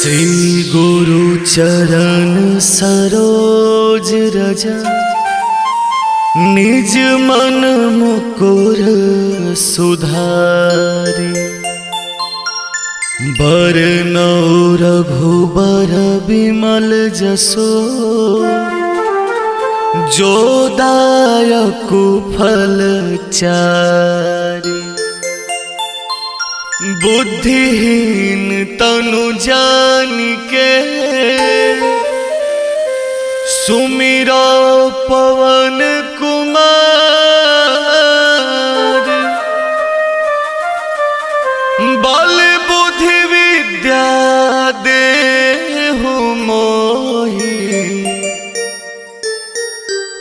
श्री गुरु चरण सरोज रज निज मन मुकुर सुधारे। बरनौ रघुबर बिमल जसो जो दायक फल चारि। बुद्धिहीन तनु जानिके सुमिरो पवन कुमार। बल बुद्धि विद्या देहु मोहि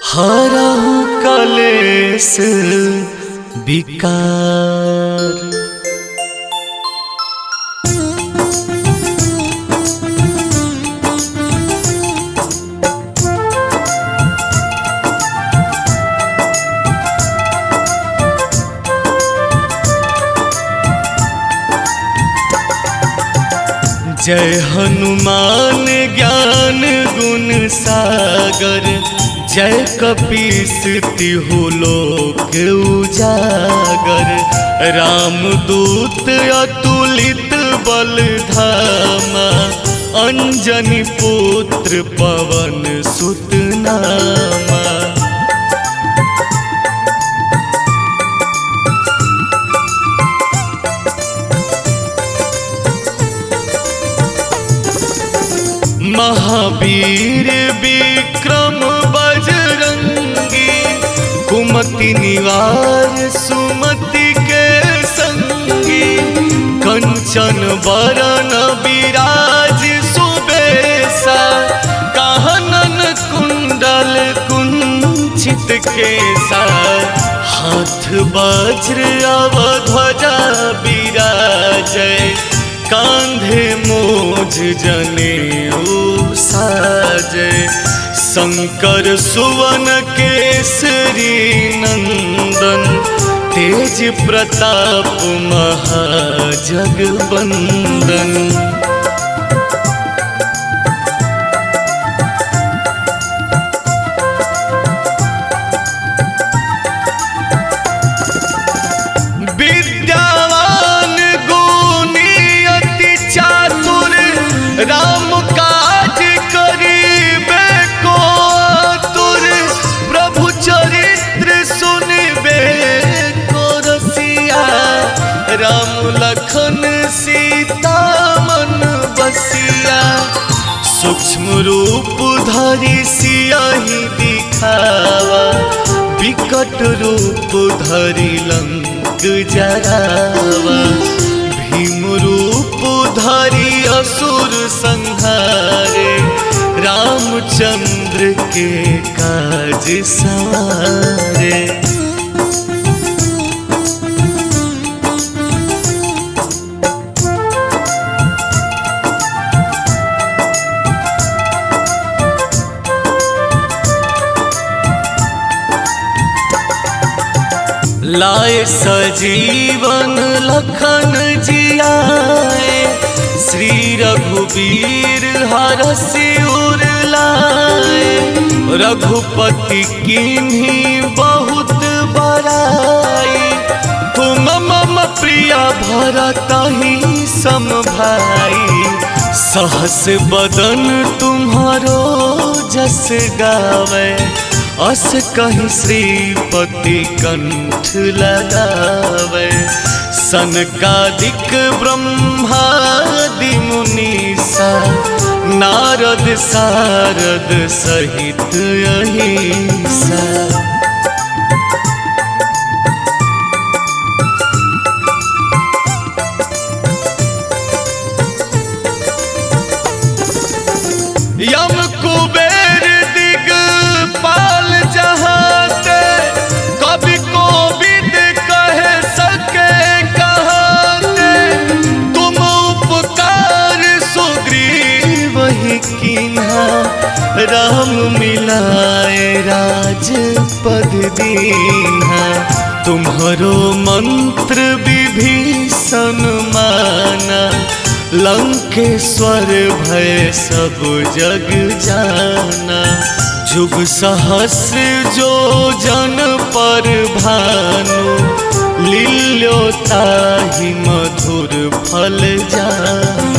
हरहु कलेश विकार। जय हनुमान ज्ञान गुण सागर। जय कपीस तिहु लोक उजागर। रामदूत अतुलित बल धामा। अंजनी पुत्र पवन सुत नामा। महावीर विक्रम बजरंगी। कुमति निवार सुमति के संगी। कंचन बरन विराज सुबेसा। कानन कुंडल कुंचित केसा। हाथ वज्र ध्वजा विराजै। कांधे मोज जनेऊ साजै। शंकर सुवन केसरी नंदन। तेज प्रताप महाजगवंदन। राम काज करिबे को आतुर। प्रभु चरित्र सुनिबे को रसिया। राम लखन सीता मन बसिया। सूक्ष्म रूप धरि सियहि दिखावा। विकट रूप धरि लंक जरावा। भीम रूप धरि असुर संहारे। रामचंद्र के काज सवारे। लाए सजीवन लखन जियाए। श्री रघुबीर हरषि उर लाए। रघुपति कीन्ही बहुत बड़ाई। तुम मम प्रिय भरतहि सम भाई। सहस बदन तुम्हारो जस गावे। अस कहि श्रीपति कंठ लगावे। सनकादिक ब्रह्मादि मुनीसा। नारद सारद सहित अहिसा। यम कुबेर दिगपाल जहाते। कवि कोविद कह सके कहाते। तुम उपकार सुग्रीव ही कीन्हा। राम मिलाए राजपद दीन्हा। तुम्हारो मंत्र विभीषण माना। लंकेश्वर भय सब जग जाना। जुग सहस्र जो जन पर भानु, लील्योताहि मधुर फल जानु।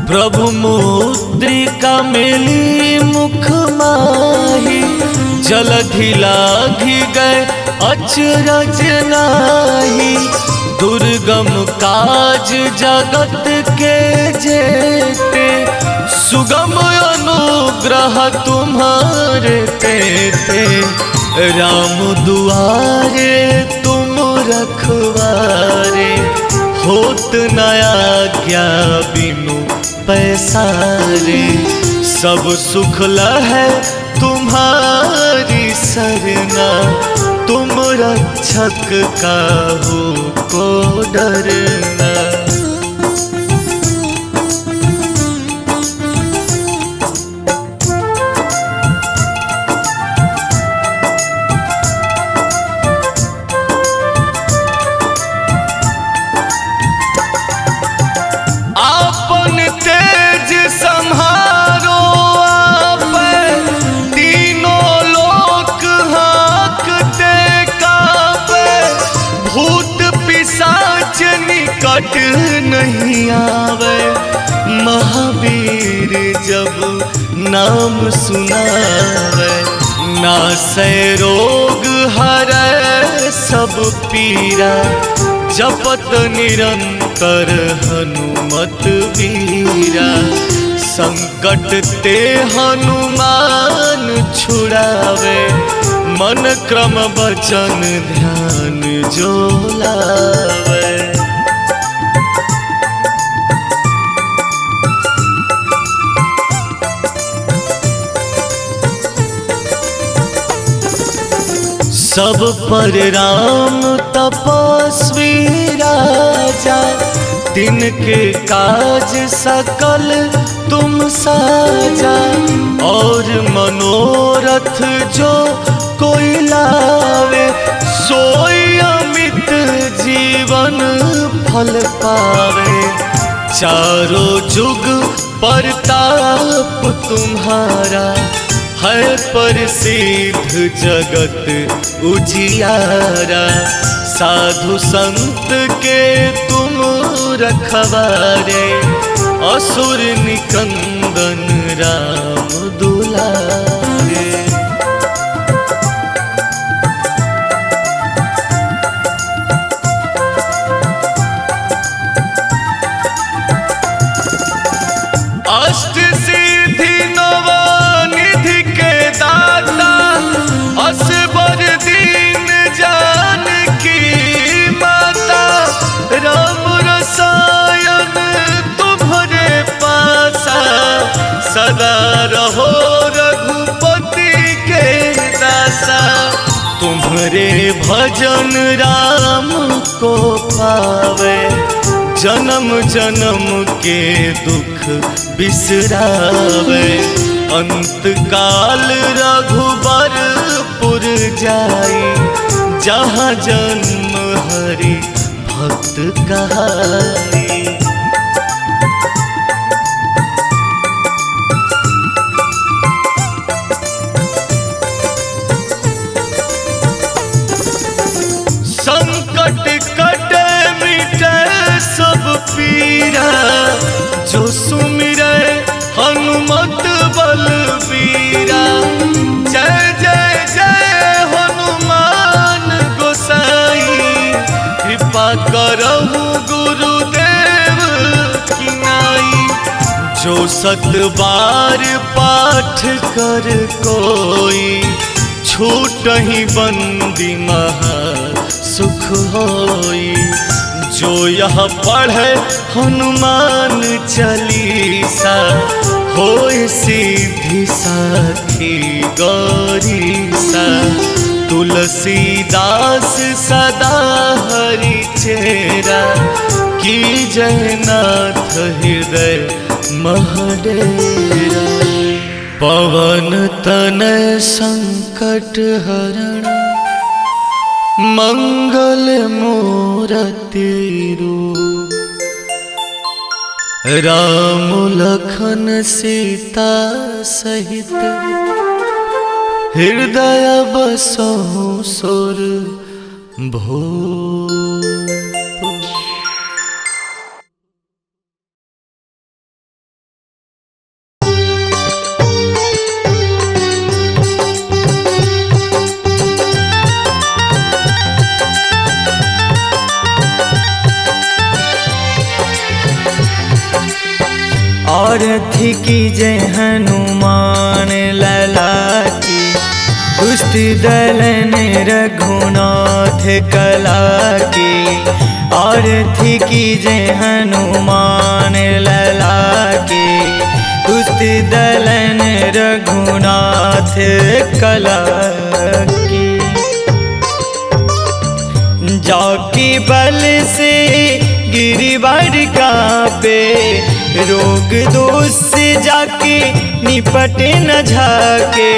प्रभु मुद्रिका मेली मुख माही, जलधि लाघि गए अचरज नाही। दुर्गम काज जगत के जेते, सुगम अनुग्रह तुम्हारे तेते। राम दुआरे तुम रखवारे, होत न आज्ञा बिनु पैसारे। सब सुख लहै तुम्हारी सरना, तुम रक्षक काहू को डरना। आपन तेज सम्हारो आपै, तीनों लोक हाँकते कांपे। भूत पिशाच निकट नहीं आवे, महावीर जब नाम सुनावे। नासै रोग हरै सब पीरा, जपत निरंतर हनुमत वीरा। संकट ते हनुमान छुड़ावे, मन क्रम वचन ध्यान जो लावे। सब पर राम तपस्वी राजा, तिनके काज सकल तुम साजा। और मनोरथ जो कोई लावे, सोई अमित जीवन फल पावे। चारों जुग परताप तुम्हारा, है प्रसिद्ध जगत उजियारा। साधु संत के तुम रखवारे, असुर निकंदन राम दुलारे। अष्ट सिद्धि नवनिधि के दाता, असबर दीन जानकी माता। राम रसायन तुम्हारे पासा, सदा रहो रघुपति के दासा। तुम्हारे भजन राम को पावे, जन्म जन्म के दुख बिसरावे। अंत काल रघुबरपुर जाई, जहाँ जन्म हरि भक्त कहाई। संकट कटे मिटे सब पीरा, जो सुमिरै हनुमत बलबीरा। जय जय जय हनुमान गोसाई, कृपा करहु गुरुदेव की नाई। जो सत बार पाठ कर कोई, छूटहि बंदी महा सुख होई। जो यह पढ़े हनुमान चालीसा, होय सिद्धि साखी गौरीसा। तुलसीदास सदा हरि चेरा, की जय नाथ हृदय महडेरा। पवन तनय संकट हरण मंगल मूरति रूप। राम लखन सीता सहित हृदय बसहु सुर भूप। और थी की जय हनुमान लला की, दुष्ट दलन रघुनाथ कला की। और थी की जय हनुमान लला की, दुष्ट दलन रघुनाथ कला की। जाकी बल से गिरिवर कांपे, रोग दोष से जाके निपटे न झाके।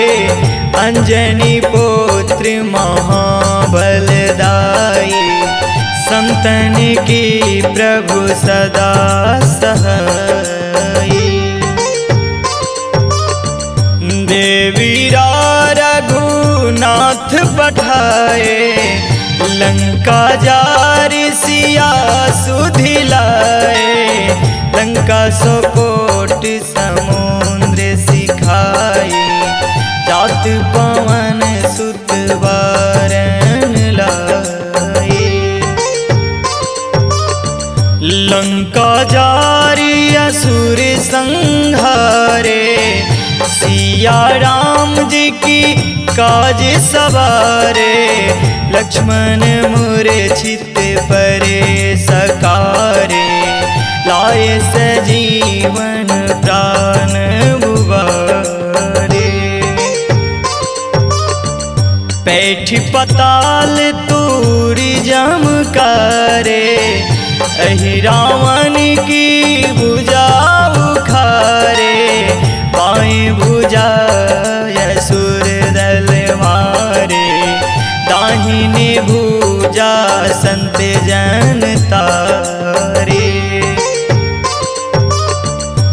अंजनी पुत्र महाबलदाई, संतन की प्रभु सदा सहाई। देवीरा रघुनाथ पठाए, लंका जारि सिया सुधिलाए। लंका सौ कोट समुद्र सिखाई, जात पवन सुत वारन लाए। लंका जारि असुर संहारे, सिया राम जी की काज सवारे। लक्ष्मण मूर्छित परे सकारे, लाए सजीवन प्राण उबारे। पैठ पताल तूरी जमकारे, अहि रावण की भुजा उखारे। बाएं भुजा असुर दल मारे, दाहिने भुजा संत जन तारे।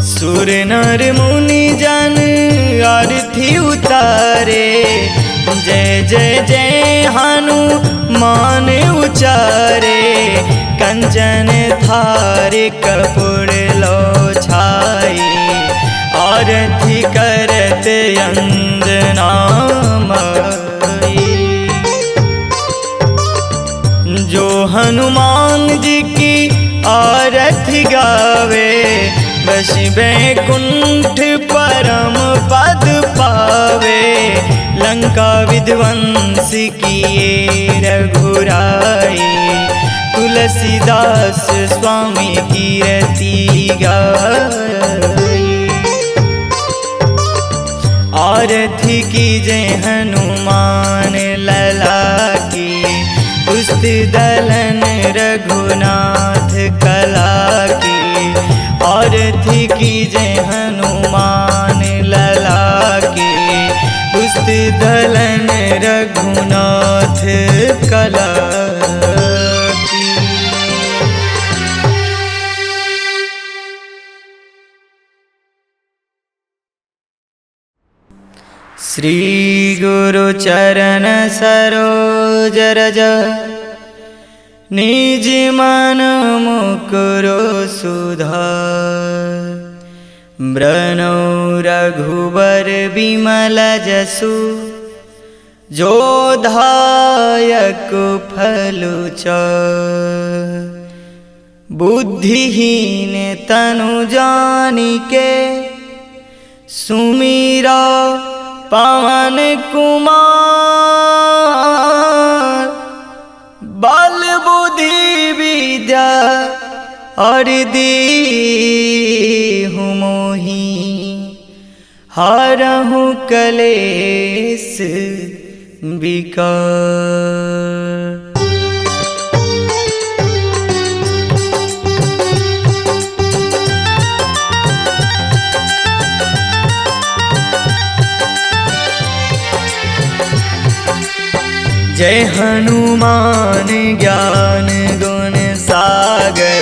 सुर नर मुनि जन आरती उतारे, जय जय जय हनुमान उचारे। कंचन थारे कपूर लो छाई, आरती करत अंजना माई। जो हनुमान जी की आरती गावे, बस बैकुंठ परम पद पावे। लंका विध्वंस किए रघुराई, तुलसीदास स्वामी कीरति गाई। आरती की जय हनुमान लला की, दुष्ट दलन रघुनाथ कला की। आरती की जय हनुमान लला की, दुष्ट दलन रघुनाथ कला की। श्री गुरु चरण सरोज रज, निज मन मुकुरु सुधार। ब्रनौ रघुबर बिमल जसु, जो दायक फलु चार। बुद्धिहीन तनु जानिके, सुमीरा पवन कुमार। बल बुद्धि विद्या और दीहु मोहि, हरहु कलेस विकार। जय हनुमान ज्ञान गुण सागर,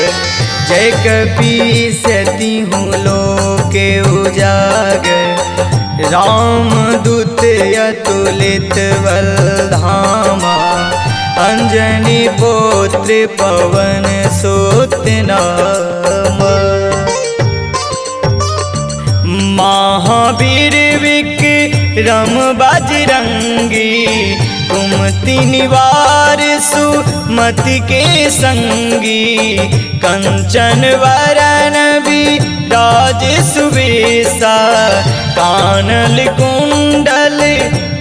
जय कपीस तिहु लोके उजागर। राम दूत अतुलित बल धामा, अंजनी पुत्र पवन सुत नामा। महावीर विक्रम बजरंगी, कुमति निवार सुमति के संगी। कंचन वरन विराज सुवेशा, कानन कुंडल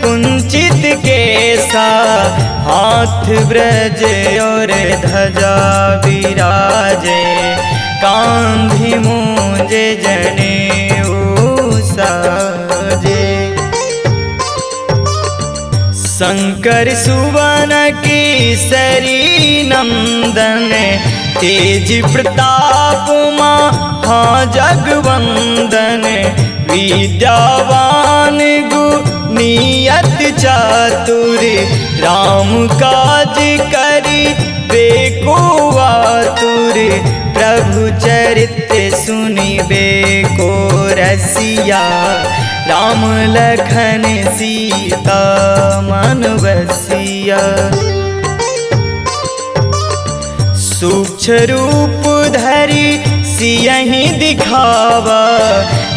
कुंचित केसा। हाथ ब्रज और ध्वजा विराजे, कांधि मूंज जनेऊ साजे। शंकर सुवन केसरी नंदन, तेज प्रताप महाजगवंदन। विद्यावान गुणियत चातुर, राम काज करिबे को आतुर। प्रभु चरित्र सुनिबे को रसिया, राम लखन सीता मन बसिया। सूक्ष्म रूप धरि सियहि दिखावा,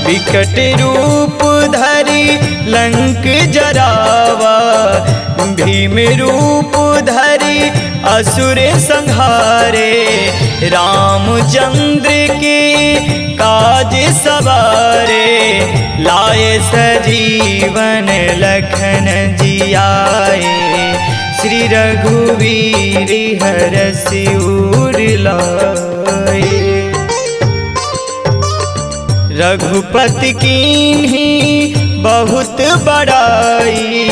विकट रूप धरि लंक जरावा। भीम रूप धरि असुर संहारे, रामचंद्र के काज सवारे। लाए सजीवन लखन जियाए, श्री रघुवीर हरषि उर लाए। रघुपति कीन्ही बहुत बड़ाई,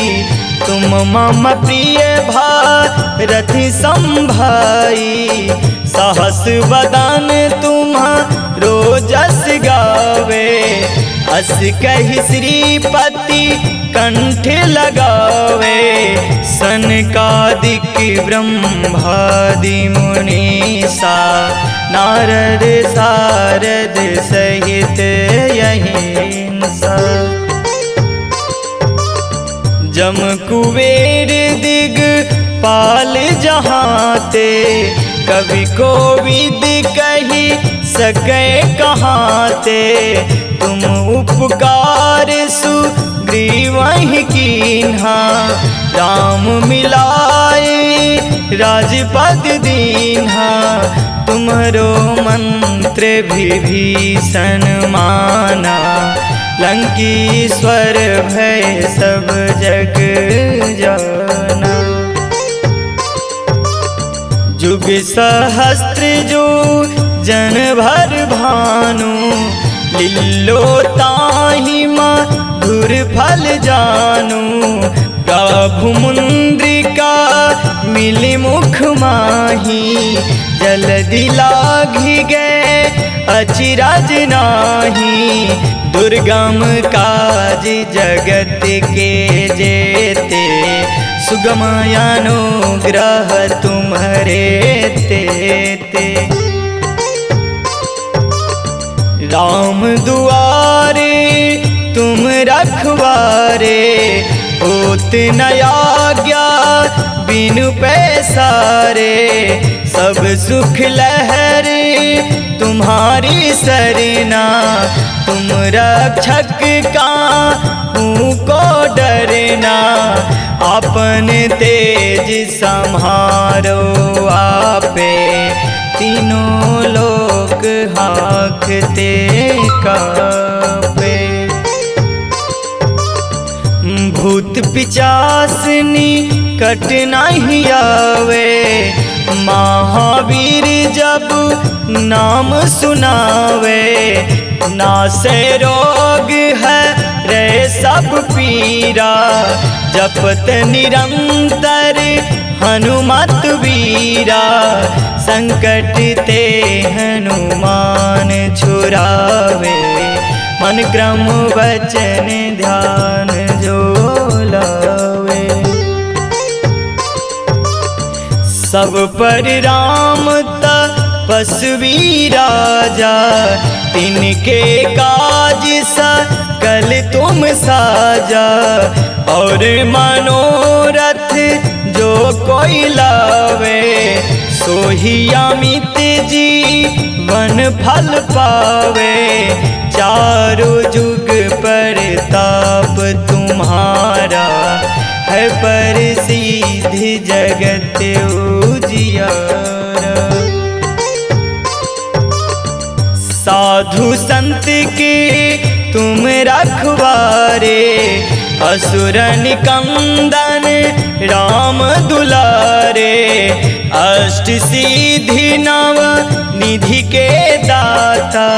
तुम मम प्रिय भारत संभाई। सहस बदन तुम्हारो जस गावे, अस कहि श्रीपति कंठ लगावे। सनकादिक ब्रह्मादि मुनीसा, नारद सारद सहित अहिंसा। जम कुबेर दिगपाल जहाँते, कवि कोविद कहि सकै कहाँते। तुम उपकार सुग्रीवहि कीन्हा, राम मिलाए राजपद दीन्हा। तुम्हरो मंत्र विभीषण माना, लंकेश्वर भय सब जग जाना। जुग सहस्त्र जो जन भर भानु, लिल्लो ताहि मधुर फल जानू। प्रभु मुद्रिका मिली मुख माही, जल्दी लाघि गए अचिरज नाही। दुर्गम काज जगत के जेते, सुगम अनुग्रह तुम्हारे तेते। राम दुआरे तुम रखवारे, होत न आज्ञा बिनु पैसारे। सब सुख लहरे तुम्हारी सरना, तुम रक्षक काहू को डरना। अपन तेज सम्हारो आपे, तीनों लोक हांकते कापे। भूत पिशाच निकट नहीं आवे, महावीर जब नाम सुनावे। नासे रोग है रे सब पीरा, जपत निरंतर हनुमत वीरा। संकट ते हनुमान छुड़ावे, मन क्रम वचन ध्यान जो लावे। सब पर राम तपस्वी राजा, तिनके काज सकल तुम साजा। और मनोरथ जो कोई लावे, सोही अमित जीवन फल पावे। चारों जुग प्रताप तुम्हारा, है प्रसिद्ध जगत उजियारा। साधु संत के तुम रखवारे, असुर निकंदन राम दुलारे। अष्ट सिद्धि नव निधि के दाता,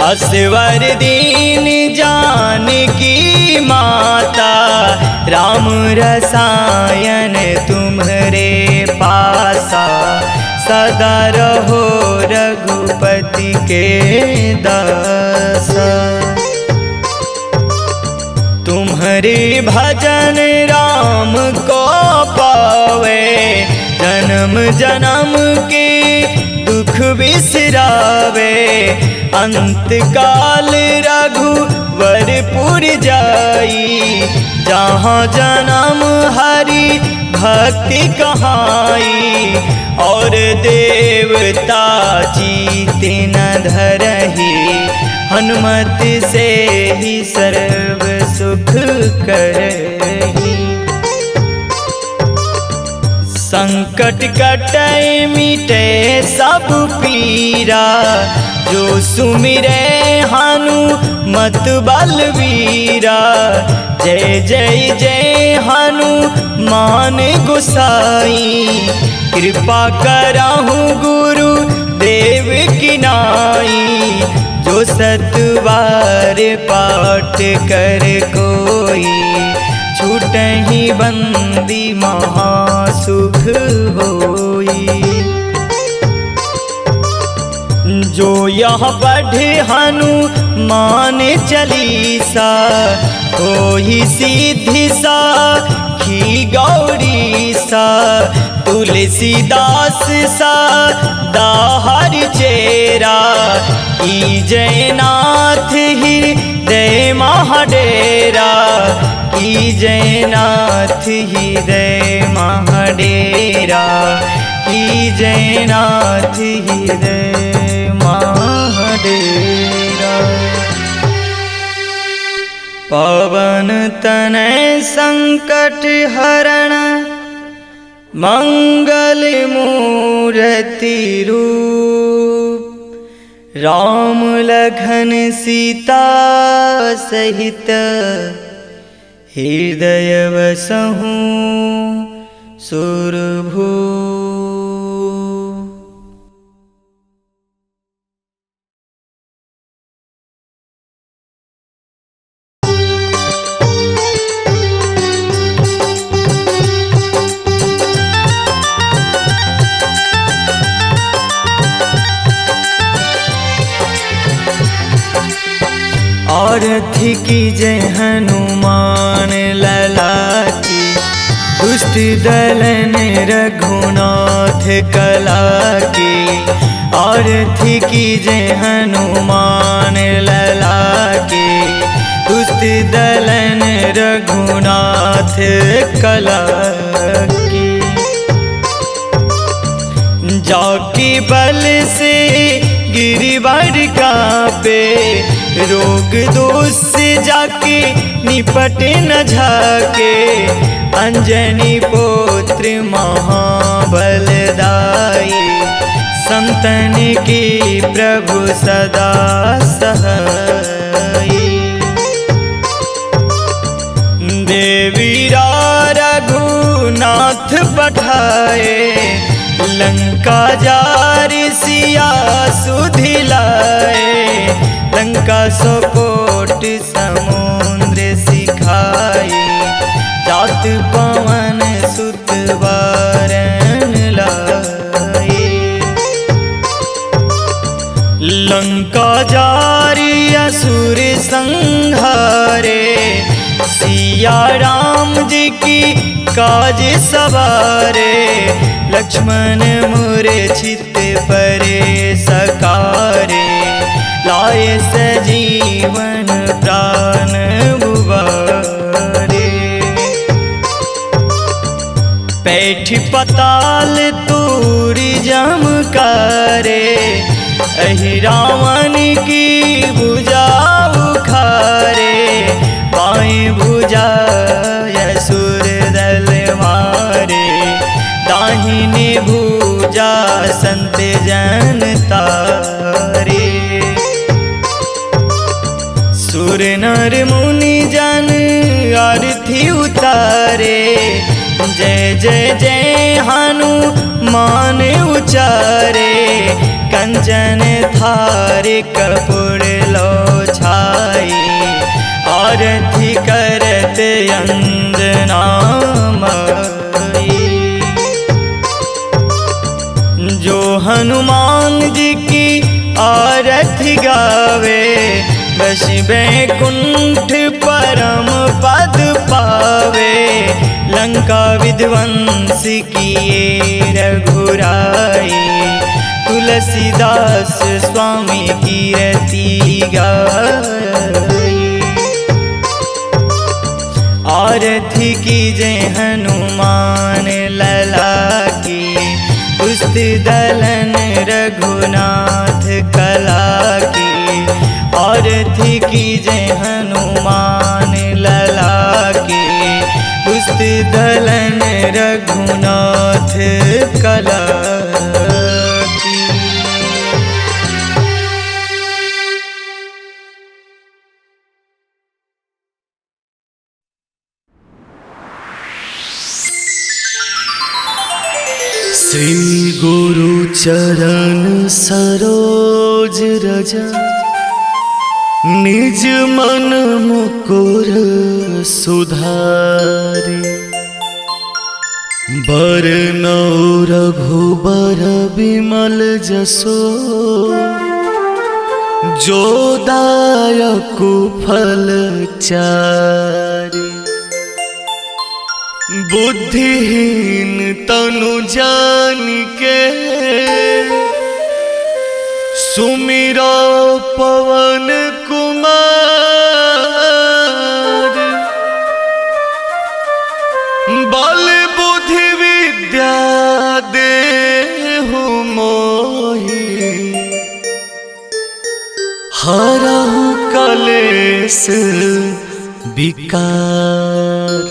असवर दीन जानकी माता। राम रसायन तुम्हारे पासा, सदा रहो रघुपति के दासा। तुम्हारे भजन राम को पावे, जन्म जन्म के दुख बिसरावे। अंत काल रघुवरपुर जाई, जहाँ जन्म हरि भक्ति कहाई। और देवता चीत न धरहि, हनुमत से ही सर्व सुख करहि। संकट कटै मिटे सब पीरा, जो सुमिरै हनुमत बलवीरा। जय जय जय हनुमान गोसाई, कृपा करहु गुरु देव की नाई। जो सतबार पाठ कर कोई, छूटहि बंदी महासुख होई। जो यह पढ़े हनुमान चालीसा, होई सिद्धि साखी गौरी सा। तुलसीदास सा दाहर चेरा, की जयनाथ हृदय महाडेरा। की जयनाथ हृदय महाडेरा, की जयनाथ हृदय महाडेरा। पवन तनय संकट हरण, मंगल मूर्ति रूप। राम लखन सीता सहित, हृदय बसहु सुरभूप। आरती की जय हनुमान लला की, दुष्ट दलन रघुनाथ कला की। आरती की जय हनुमान लला की, दुष्ट दलन रघुनाथ कला की। जाकी बल से गिरिवर कांपे, रोग दोष से जाके निपट न झाके। अंजनी पुत्र महाबलदाई, संतन की प्रभु सदा सहाई। देवीरा रघुनाथ पठाए, लंका जारि सिया सुधिलाए। लंका सौ कोट समुद्र सिखाई, जात पवन सुत बारन लाई। लंका जारि असुर संहारे, सिया राम जी की काज सवारे, लक्ष्मण मूर्छित परे सकारे, लाए सजीवन प्राण बुवारे। पैठ पताल तूरी जमकारे, अहि रावण की भुजा उखारे, बाएं भुजा असुर दल मारे, दाहिनी भुजा संत जन तारे। सुर नर मुनि जन आरती उतारे, जय जय जय हनुमान उचारे, कंचन थारे कपूर लो छाई, आरती करत अंजना माई। जो हनुमान जी की आरती गावे, बस बैकुंठ परम पद पावे, लंका विध्वंस किए रघुराई, तुलसीदास स्वामी कीरति गाई। आरती कीजे हनुमान लला की, पुस्त दलन रघुनाथ कला की, आरती कीजे हनुमान लला की, पुस्त दलन रघुनाथ कला की। श्री गुरु चरण सरोज रज, निज मन मुकुर सुधारे, बरनौ रघुबर बिमल जसो, जो दायकु फल चारि। बुद्धिहीन तनु जानिके, सुमिरो पवन कुमार। बल बुद्धि विद्या देहु मोहि, हरहु कलेश विकार।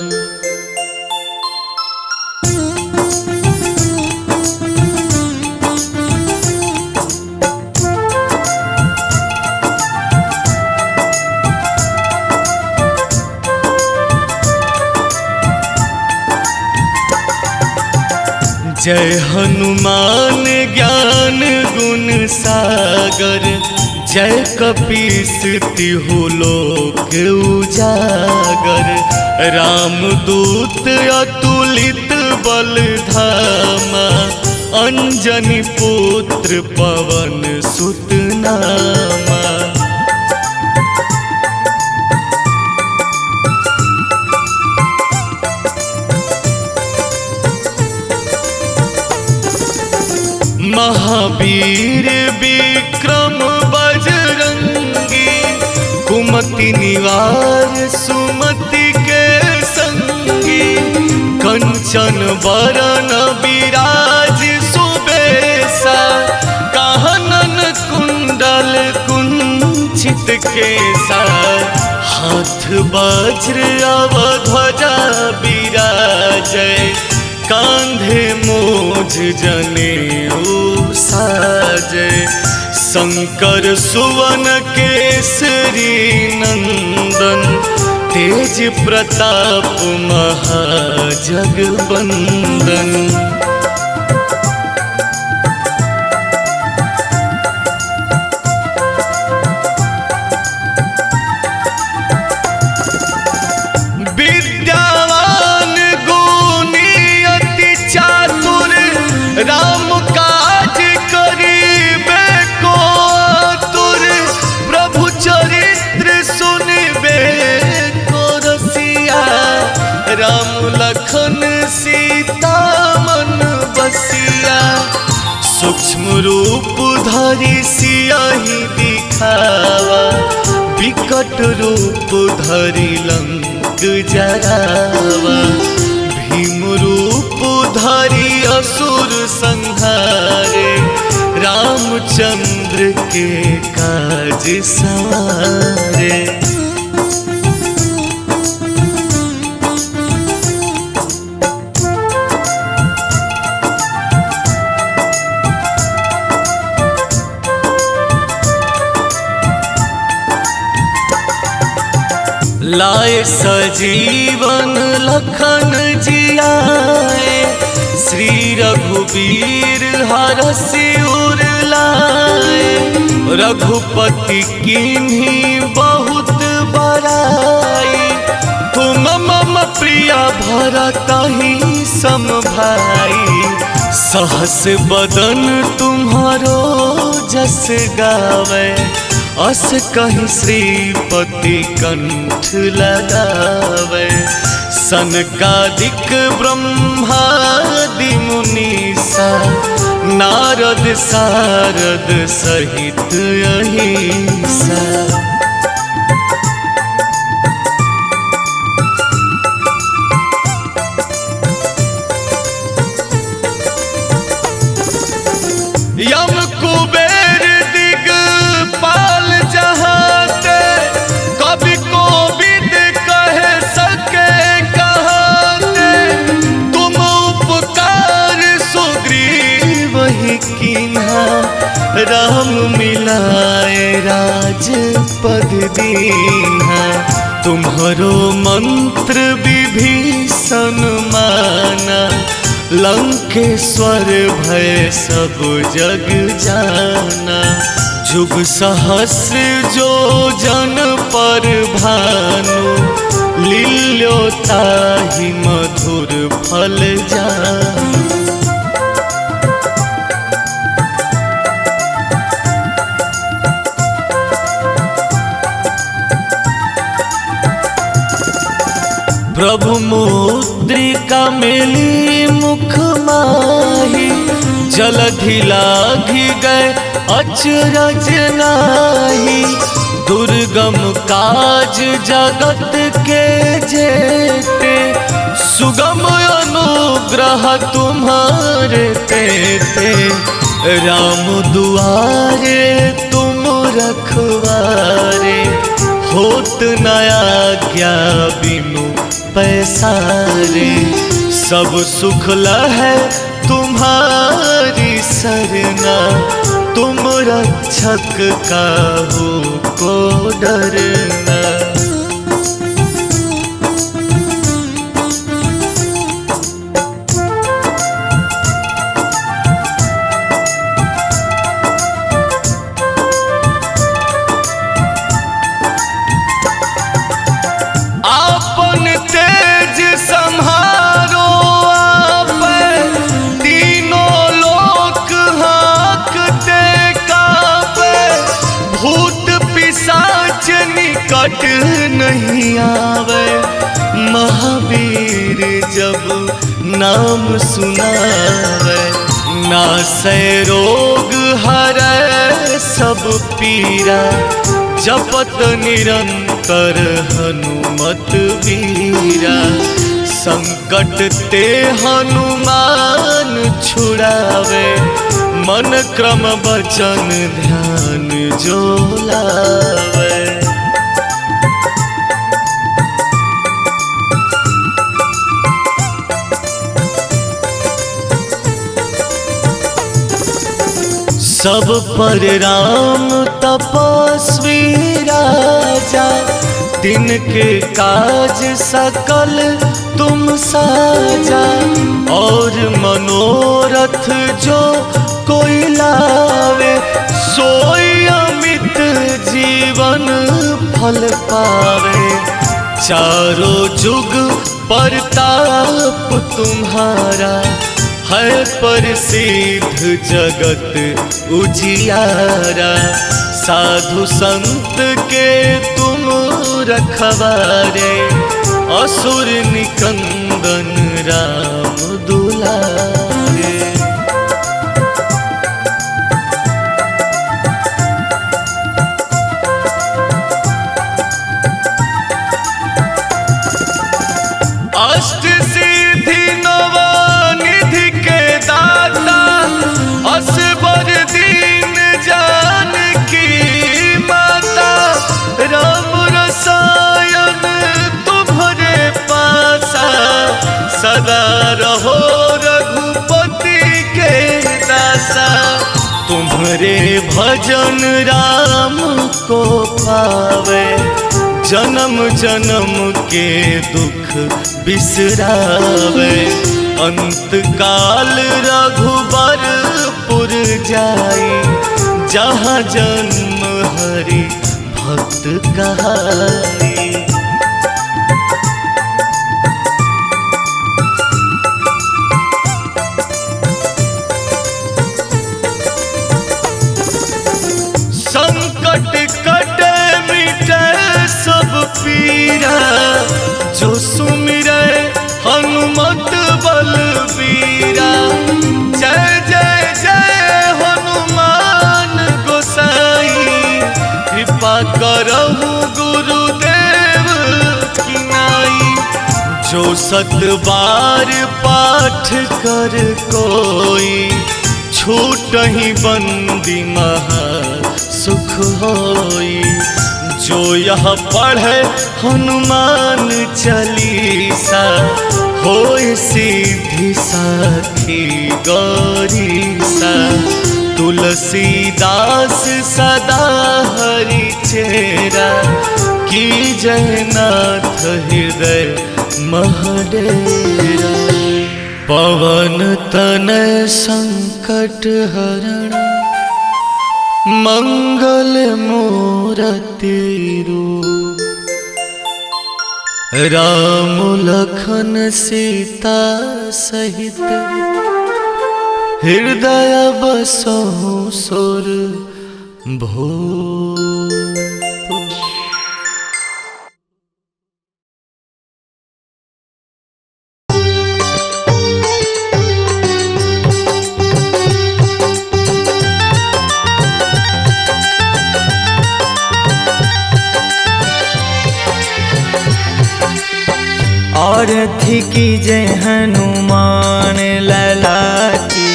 जय हनुमान ज्ञान गुण सागर, जय कपीस तिहु लोक उजागर। रामदूत अतुलित बल धामा, अंजनी पुत्र पवन सुत नामा। महावीर विक्रम बजरंगी, कुमति निवार सुमति के संगी। कंचन बरन विराज सुबेसा, कानन कुंडल कुंचित केसा। हाथ वज्र ध्वजा विराजै, कांधे मोज जनेऊ साजै। शंकर सुवन केसरी नंदन, तेज प्रताप महाजगवंदन। विद्यावान गुणी अति चातुर, राम काज करिबे को आतुर। प्रभु चरित्र सुनिबे को रसिया, रूप धरि सियहि दिखावा, विकट रूप धरि लंक जरावा। भीम रूप धरि असुर संहारे, रामचंद्र के काज सवारे। लाए सजीवन लखन जियाए, श्री रघुबीर हरषि उर लाए। रघुपति कीन्ही बहुत बड़ाई, तुम मम प्रिय भरतहि सम भाई। सहस बदन तुम्हारो जस गावे, अस कहि श्रीपति कंठ लगावे। सनकादिक ब्रह्मादि मुनीसा, नारद सारद सहित अहिसा। यम कुबेर दिगपाल जहाते, कवि कोविद कह सके कहाते। तुम उपकार सुग्रीव ही कीन्हा, राम मिलाए राजपद दीन्हा। तुम्हारो मंत्र विभीषण माना, लंकेश्वर भय सब जग जाना। जुग सहस्र जो जन पर भानु, लील्यो ताहि मधुर फल जानु। प्रभु मुद्रिका मिली मुख माही, जलधि लाघि गए अचरज नाही। दुर्गम काज जगत के जेते, सुगम अनुग्रह तुम्हारे तेते। राम दुआरे तुम रखवारे, होत न आज्ञा बिनु पैसारे। सब सुख लहै तुम्हारी सरना, तुम रक्षक काहू को डरना। आपन तेज सम्हारो आपै, तीनों लोक हाँकते कापै। भूत पिशाच निकट नहीं आवे, महावीर जब नाम सुनावे। नासै रोग हरै सब पीरा, जपत निरंतर हनुमत वीरा। संकट ते हनुमान छुड़ावे, मन क्रम वचन ध्यान जो लावे। सब पर राम तपस्वी राजा, तिनके काज सकल तुम साजा। और मनोरथ जो कोई लावे, सोई अमित जीवन फल पावे। चारों जुग परताप तुम्हारा, है प्रसिद्ध जगत उजियारा। साधु संत के तुम रखवारे, असुर निकंदन राम दुलारे। हमरे भजन राम को पावे, जन्म जन्म के दुख बिसरावे। अंत काल रघुबरपुर जाई, जहाँ जन्म हरि भक्त कहाई। संकट कटे मिटे सब पीरा, जो सुमिरे हनुमत बलबीरा। जय जय जय हनुमान गोसाई, कृपा करहु गुरुदेव की नाई। जो 7 बार पाठ कर कोई, छूटहि बंदी महा सुख होई। जो यह पढ़े हनुमान चालीसा, होय सिद्धि साखी गौरीसा। तुलसीदास सदा हरि चेरा, की जयनाथ हृदय महडेरा। पवन तनय संकट हरण, मंगल मूरति रूप। राम लखन सीता सहित, हृदय बसहु सुर भूप। और थी की जय हनुमान लला की,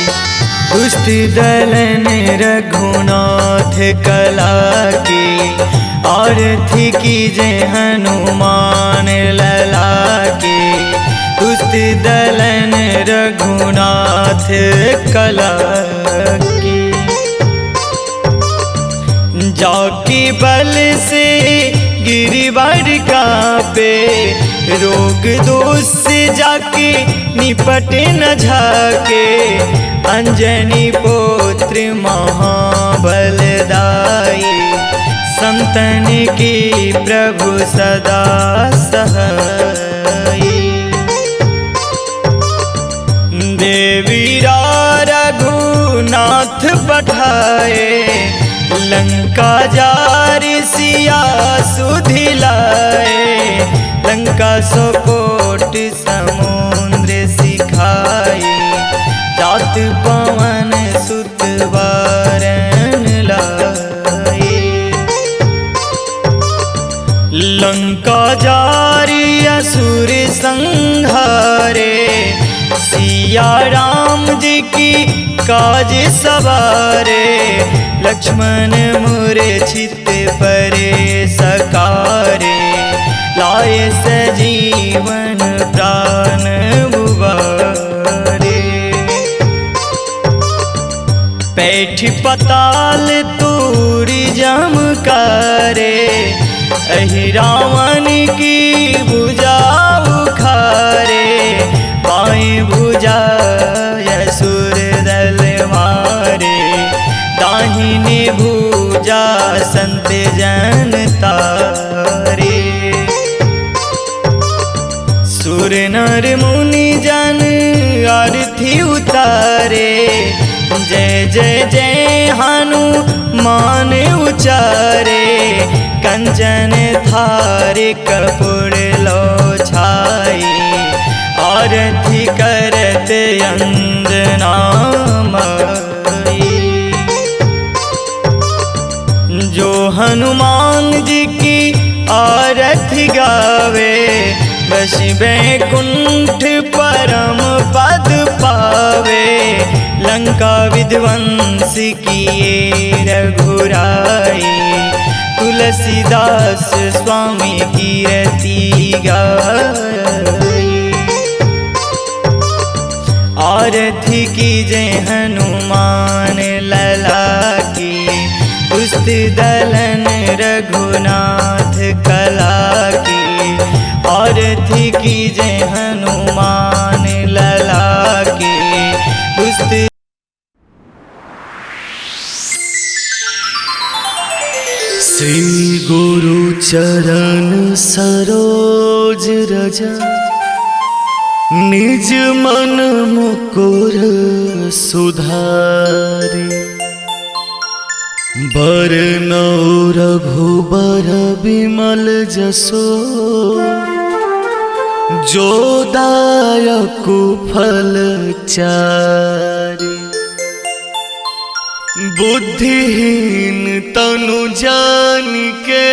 दुष्ट दलन रघुनाथ कला की। और थी की जय हनुमान लला की, दुष्ट दलन रघुनाथ कला की। जाकी बल से गिरिवर कांपे, रोग दोष से जाके निपटे न झाके। अंजनी पुत्र महाबलदाई, संतन की प्रभु सदा सहाई। देवीरा रघुनाथ पठाए, लंका जारि सिया सुधिलाए। लंका सो कोट समुद्र सिखाई, जात पवन सुत वारन लाई। लंका जारि असुर संहारे, सिया राम जी की काज सवारे। लक्ष्मण मूर्छित परे सकारे, लाए सजीवन प्राण उबारे। पैठ पताल तूरी जमकारे, अहि रावण की भुजा उखारे। बाएं भुजा असुर दल मारे, दाहिनी भुजा संत जन तारे। सुर नर मुनि जन आरती उतारे, जय जय जय हनुमान उचारे। कंचन थारे कपूर लो छाई, आरती करत अंजना माई। जो हनुमान जी की आरती गावे, बस बैकुंठ परम पद पावे। लंका विध्वंस किए रघुराई, तुलसीदास स्वामी कीरति गाई। आरती कीजे हनुमान लला की, पुस्त दलन रघुनाथ कला की। आरती कीजे हनुमान लला की, पुस्त। श्री गुरु चरण सरोज रज, निज मन मुकुर सुधारि। बरनौ रघुबर बिमल जसो, जो दायक फल चारि। बुद्धिहीन तनु जानिके,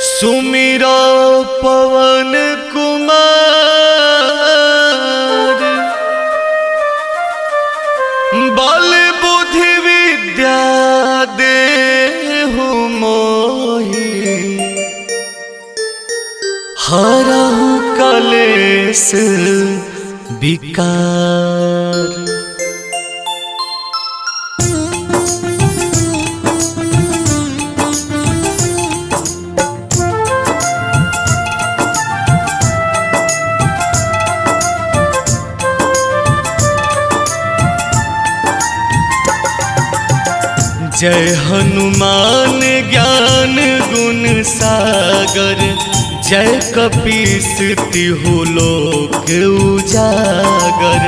सुमिरो पवन कुमार। बल बुद्धि विद्या देहु मोहि, हरहु कलेश विकार। जय हनुमान ज्ञान गुण सागर, जय कपीस तिहु लोक उजागर।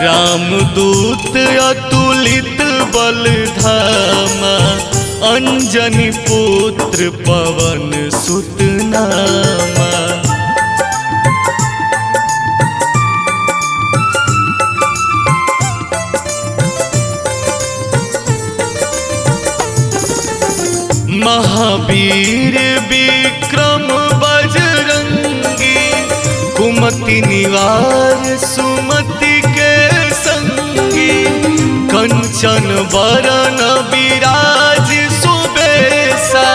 रामदूत अतुलित बल धामा, अंजनी पुत्र पवन सुत नामा। महावीर विक्रम बजरंगी, कुमति निवार सुमति के संगी। कंचन बरन विराज सुबेसा,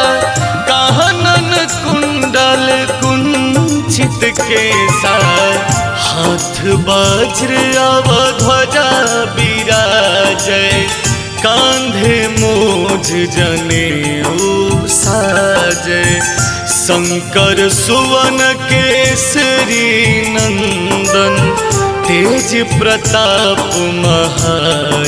कानन कुंडल कुंचित केसा। हाथ वज्र ध्वजा विराजै, कांधे मोज जनेऊ साजै। शंकर सुवन केसरी नंदन, तेज प्रताप महाजगबंदन।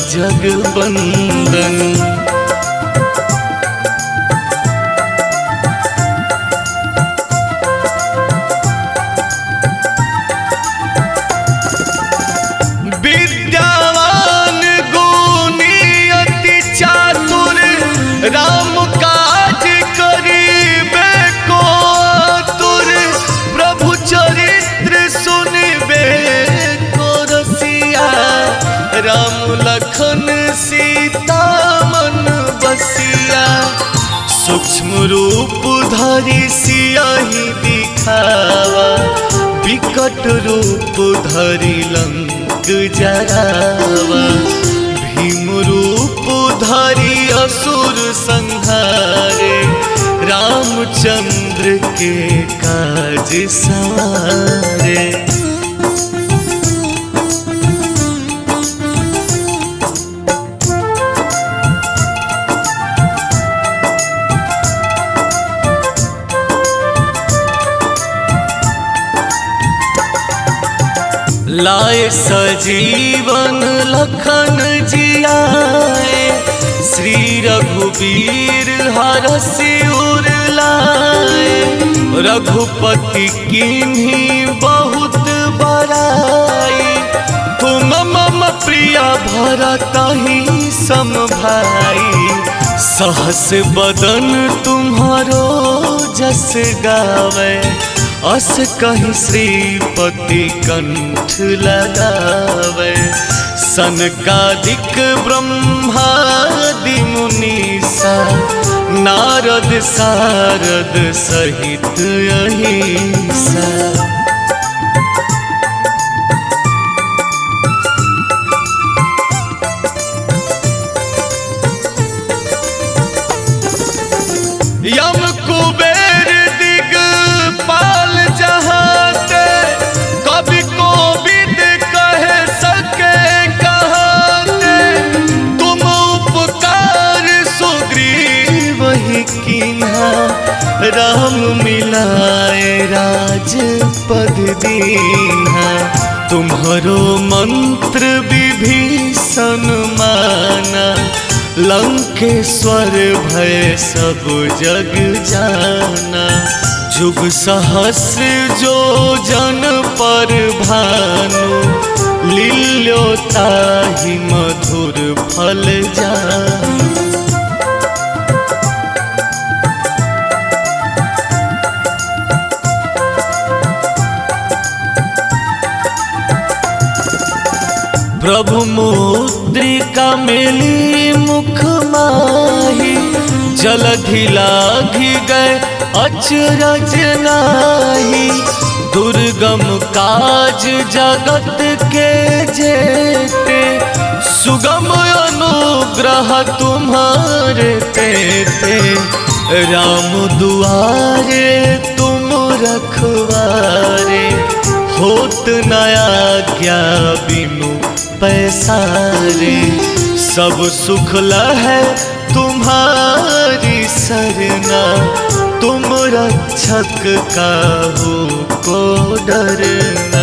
राम काज करिबे को आतुर, प्रभु चरित्र सुनिबे को रसिया। राम लखन सीता मन बसिया, सूक्ष्म रूप धरि सियहि दिखावा। विकट रूप धरि लंक जरावा, भीम रूप धरि असुर संहारे। रामचंद्र के काज सवारे। लाए सजीवन लखन जियाए, श्री रघुबीर हरषि उर लाए। रघुपति कीन्ही बहुत बड़ाई, तुम मम प्रिय भरतहि सम भाई। सहस बदन तुम्हारो जस गावे, अस कहि श्रीपति कंठ लगावे। सनकादिक ब्रह्मादि मुनीसा, नारद सारद सहित अहिसा। यम कुबेर दिगपाल जहाते, कवि कोविद राम मिलाए राज पद दीन्हा। तुम्हारो मंत्र विभीषण माना, लंकेश्वर भय सब जग जाना। जुग सहस्र जो जन पर भानु, लील्यो ताहि मधुर फल जानु। प्रभु मुद्रिका मिली मुख माही, जलधि लाघि गए अचरज नाही। दुर्गम काज जगत के जेते, सुगम अनुग्रह तुम्हारे तेते। राम दुआरे तुम रखवारे, होत न आज्ञा बिनु पैसारे। सब सुख लहै तुम्हारी सरना, तुम रक्षक काहू को डरना।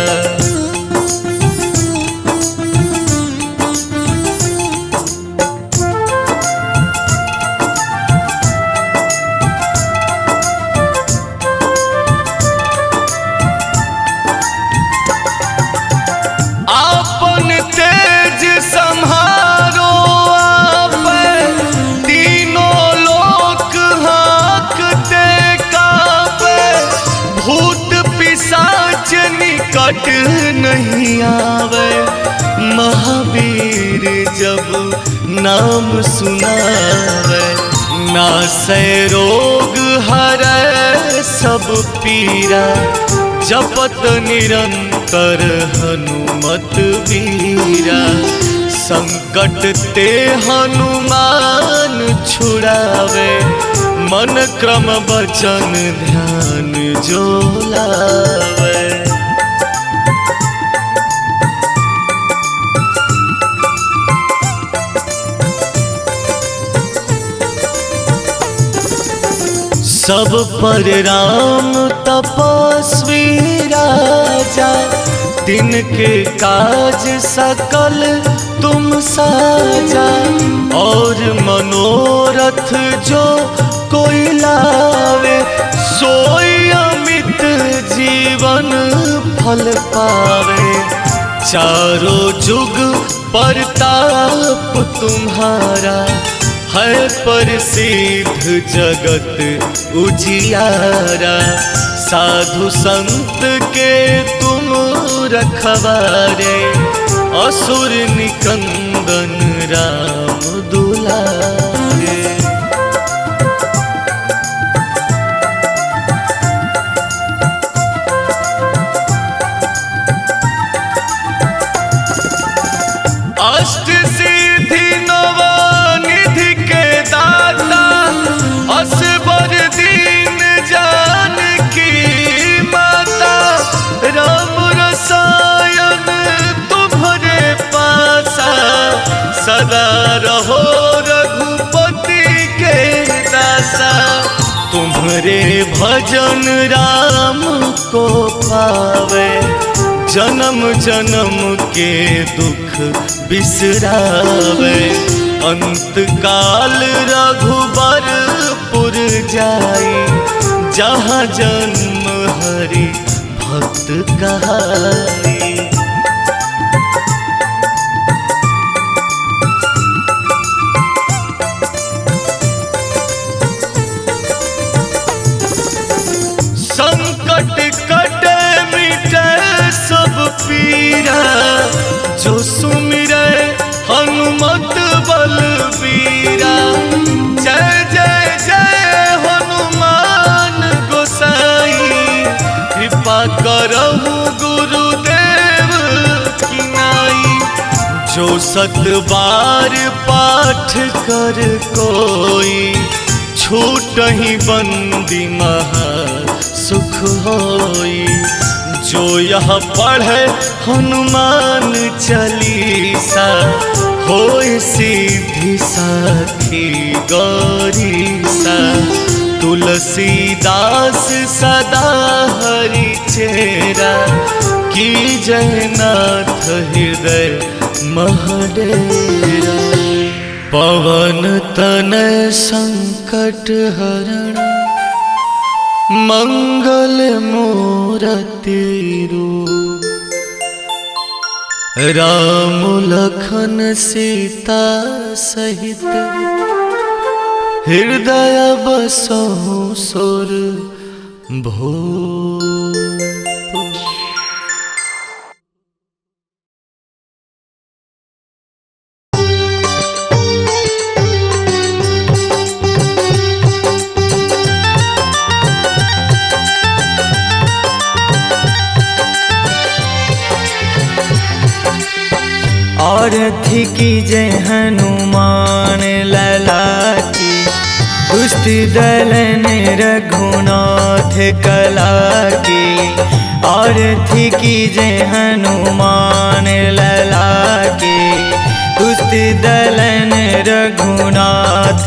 सम्हारो आपै, तीनों लोक हाँकते कांपे। भूत पिशाच निकट नहीं आवे, महावीर जब नाम सुनावे। नासै रोग हरै सब पीरा, जपत निरंतर हनुमत वीरा। संकट ते हनुमान छुड़ावे, मन क्रम वचन ध्यान जो लावे। सब पर राम तपस्वी राजा, दिन के काज सकल तुम साजा। और मनोरथ जो कोई लावे, सोई अमित जीवन फल पावे। चारों जुग परताप तुम्हारा, है प्रसिद्ध जगत उजियारा। साधु संत के तुम रखवारे, असुर निकंदन राम दुलारे। अष्ट सिद्धि नवनिधि के दाता, असबर दीन जानकी माता। राम रसायन तुम्हारे पासा, सदा रहो रघुपति के दासा। तुम्हारे भजन राम को पावे, जन्म जन्म के दुख बिसरावे। अंत काल रघुबरपुर जाई, जहाँ जन्म हरि भक्त कहाई। संकट कटे मिटे सब पीरा, जो सुमिरे हनुमत बलबीरा। जय जय जय हनुमान गोसाई, कृपा करहु गुरुदेव की नाई। जो सत बार पाठ कर कोई, छूटहि बंदी महा सुख होई। जो यह पढ़े हनुमान चालीसा, होय सिद्धि साखी गौरीसा। तुलसीदास सदा हरि चेरा की जयनाथ हृदय महडेरा। पवन तनय संकट हरण मंगल मूरति रूप। राम लखन सीता सहित हृदय बसहु सुर भूप। और थी की जय हनुमान लला की, दुष्ट दलन रघुनाथ कला की। और थी की जय हनुमान लला की, दुष्ट दलन रघुनाथ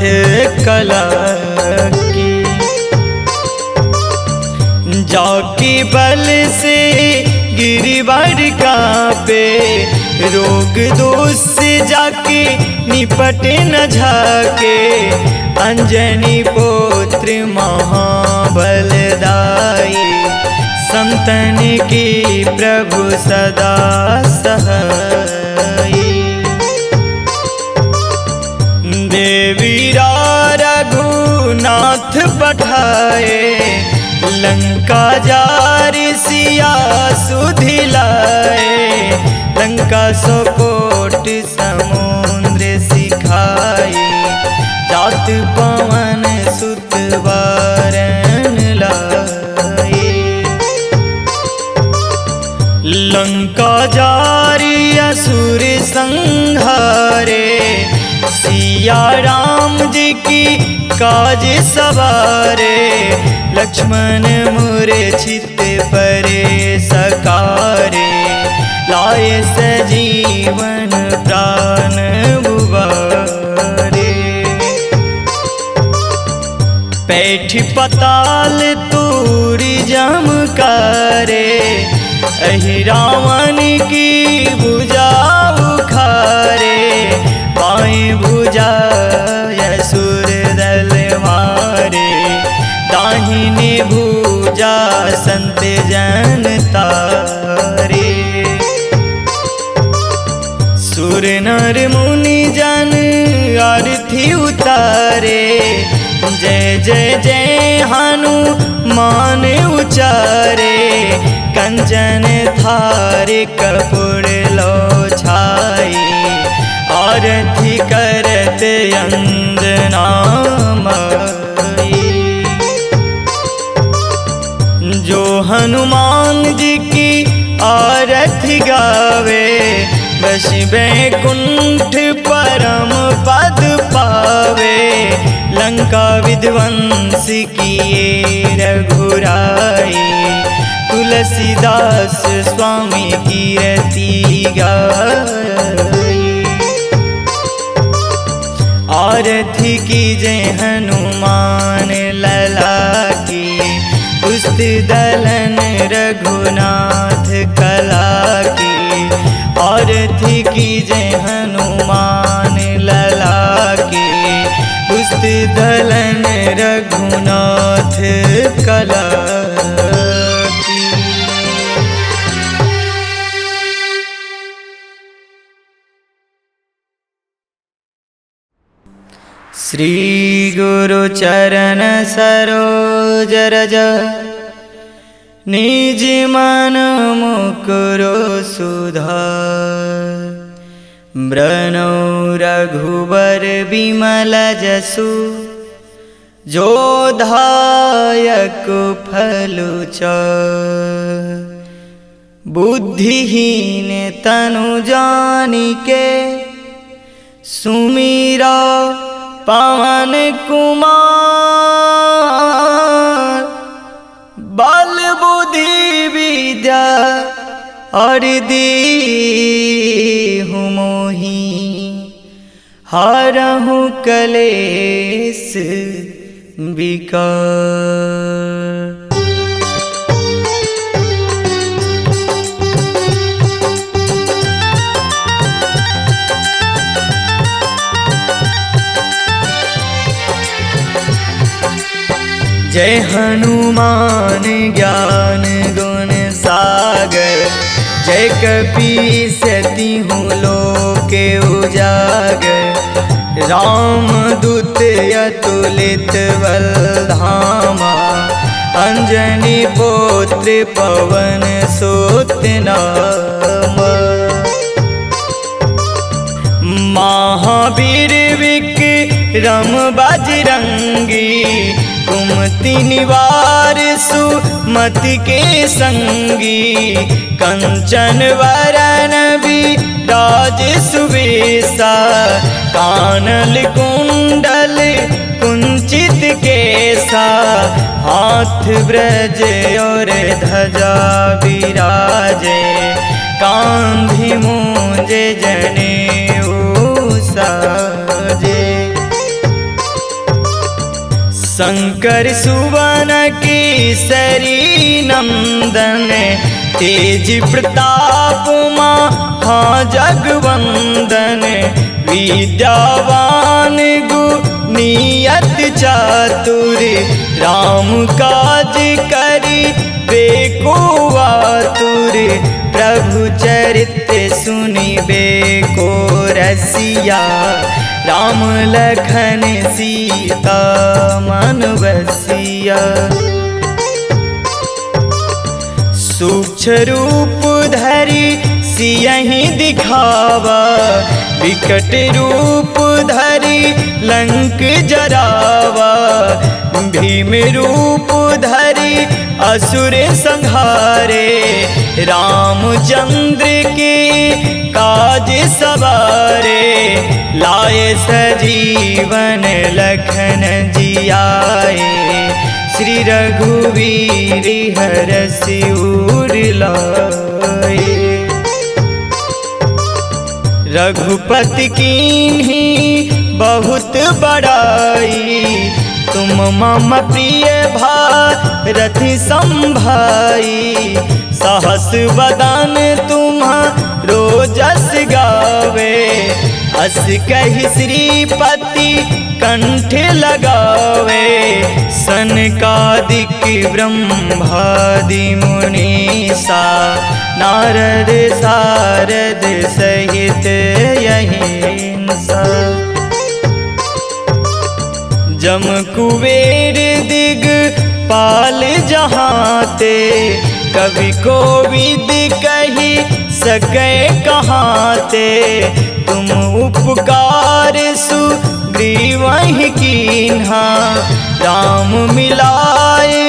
कला की। जाकी बल से गिरिवर कांपे, रोग दोष से जाके निपटे न झाके। अंजनी पुत्र महाबलदाई, संतन की प्रभु सदा सहाई। देवीरा रघुनाथ पठाए, लंका जारि सिया सुधिलाए। लंका सौ कोट समुद्र सिखाई, जात पवन सुत वारन लाए। लंका जारि असुर संहारे, सिया राम जी की काज सवारे। लक्ष्मण मूर्छित परे सकारे, लाए सजीवन प्राण बुवारे। पैठ पताल तूरी जमकारे, अहि रावण की भुजा उखारे। बाएं भुजा असुर दल मारे, दाहिनी भुजा संत जन तारे। सुर नर मुनि जन आरती उतारे, जय जय जय हनुमान उचारे। कंचन थार कपूर लो छाई, आरती करत अंजना माई। जो हनुमान जी की आरती गावे, बस बैकुंठ परम पद पावे। लंका विध्वंस किए रघुराई, तुलसीदास स्वामी कीरति गाई। आरती की जय हनुमान लला की, दुष्ट दलन रघुनाथ कला की। आरती की जय हनुमान लला की, दुष्ट दलन रघुनाथ कला की। श्री गुरु चरण सरोज रज, निज मन मुकुरु सुधार। ब्रनौ रघुबर बिमल जसु, जो दायक फलु चार। बुद्धिहीन तनु जानिके, सुमीरा पवन कुमार। बल बुद्धि विद्या और दीहु मोहि, हरहु कलेस विकार। जय हनुमान ज्ञान गुण सागर, जय कपीस तिहु लोके उजागर। राम दूत अतुलित बल धामा, अंजनी पुत्र पवन सुत नामा। महावीर विक्रम बजरंगी, कुमति निवार सुमति के संगी। कंचन वरन विराज सुवेशा, कानन कुंडल कुंचित केसा। हाथ ब्रज और ध्वजा विराजे, कांधि मूंज जनेऊ साजे। शंकर सुवन केसरी नंदन, तेज प्रताप महाजगवंदन। विद्यावान गुणियत चातुर, राम काज करिबे को आतुर। प्रभु चरित्र सुनिबे को रसिया, राम लखन सीता मन बसिया। सूक्ष्म रूप धरि सियहि दिखावा, विकट रूप धरि लंक जरावा। भीम रूप धरि असुर संहारे, रामचंद्र के काज सवारे। लाए सजीवन लखन जियाए, श्री रघुवीर हरषि उर लाए। रघुपति कीन्ही बहुत बड़ाई, तुम मम प्रिय भारत संभाई। सहस बदन तुम्हारो जस गावे, अस कहि श्रीपति कंठ लगावे। सनकादिक ब्रह्मादि मुनीसा, नारद सारद सहित अहिंसा। जम कुबेर दिगपाल जहाँते, कवि कोविद कहि सकै कहाते। तुम उपकार सुग्रीवहि कीन्हा, राम मिलाए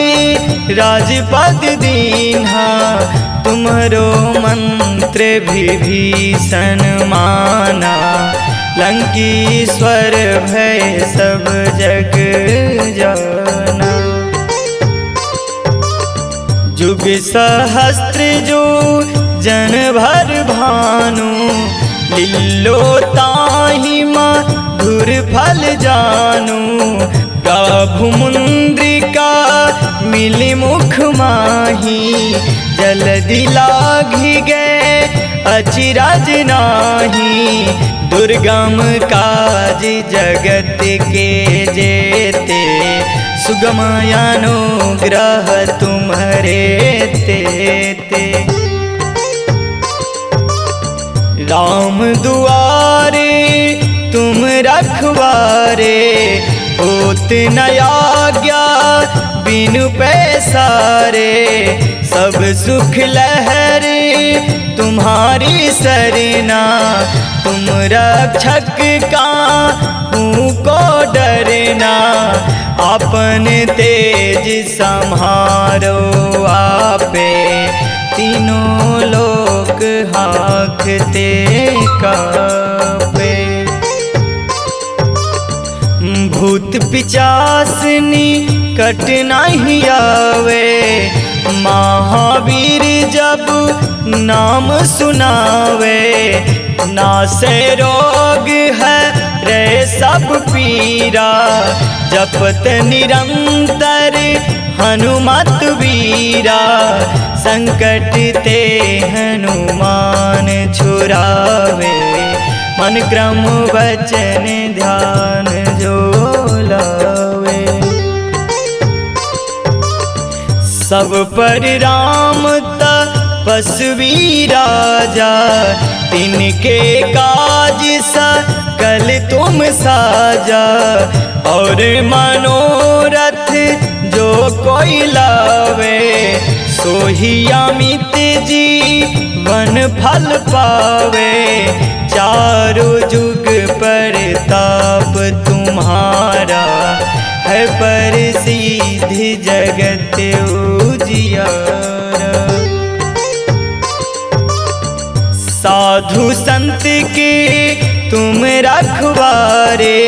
राजपद दीन्हा। तुम्हरो मंत्र विभीषण माना, लंकेश्वर भय सब जग जाना। जुग सहस्त्र जो जन भर भानु, लिल्लो ताहि मधुर फल जानू। प्रभु मुद्रिका मिलि मुख माही, जल्दी लागी गए अचिरज नाही। दुर्गम काज जगत के जेते, सुगम अनुग्रह तुम्हारे तेते। राम दुआरे तुम रखवारे, होत न आज्ञा बिनु पैसारे। सब सुख लहरे तुम्हारी सरना, तुम रक्षक काहू को डरना। अपन तेज सम्हारो आपे, तीनों लोक हांकते कापे। भूत पिचास निकट नहीं आवे, महावीर जब नाम सुनावे। नासे रोग है रे सब पीरा, जपत निरंतर हनुमत वीरा। संकट ते हनुमान छुड़ावे, मन क्रम वचन ध्यान जो लावे। सब पर राम तपस्वी राजा, तिनके काज सकल तुम साजा। और मनोरथ जो कोई लावे, सोही अमित जीवन फल पावे। चारों जुग प्रताप तुम्हारा, है प्रसिद्ध जगत उजियारा। साधु संत के तुम रखवारे,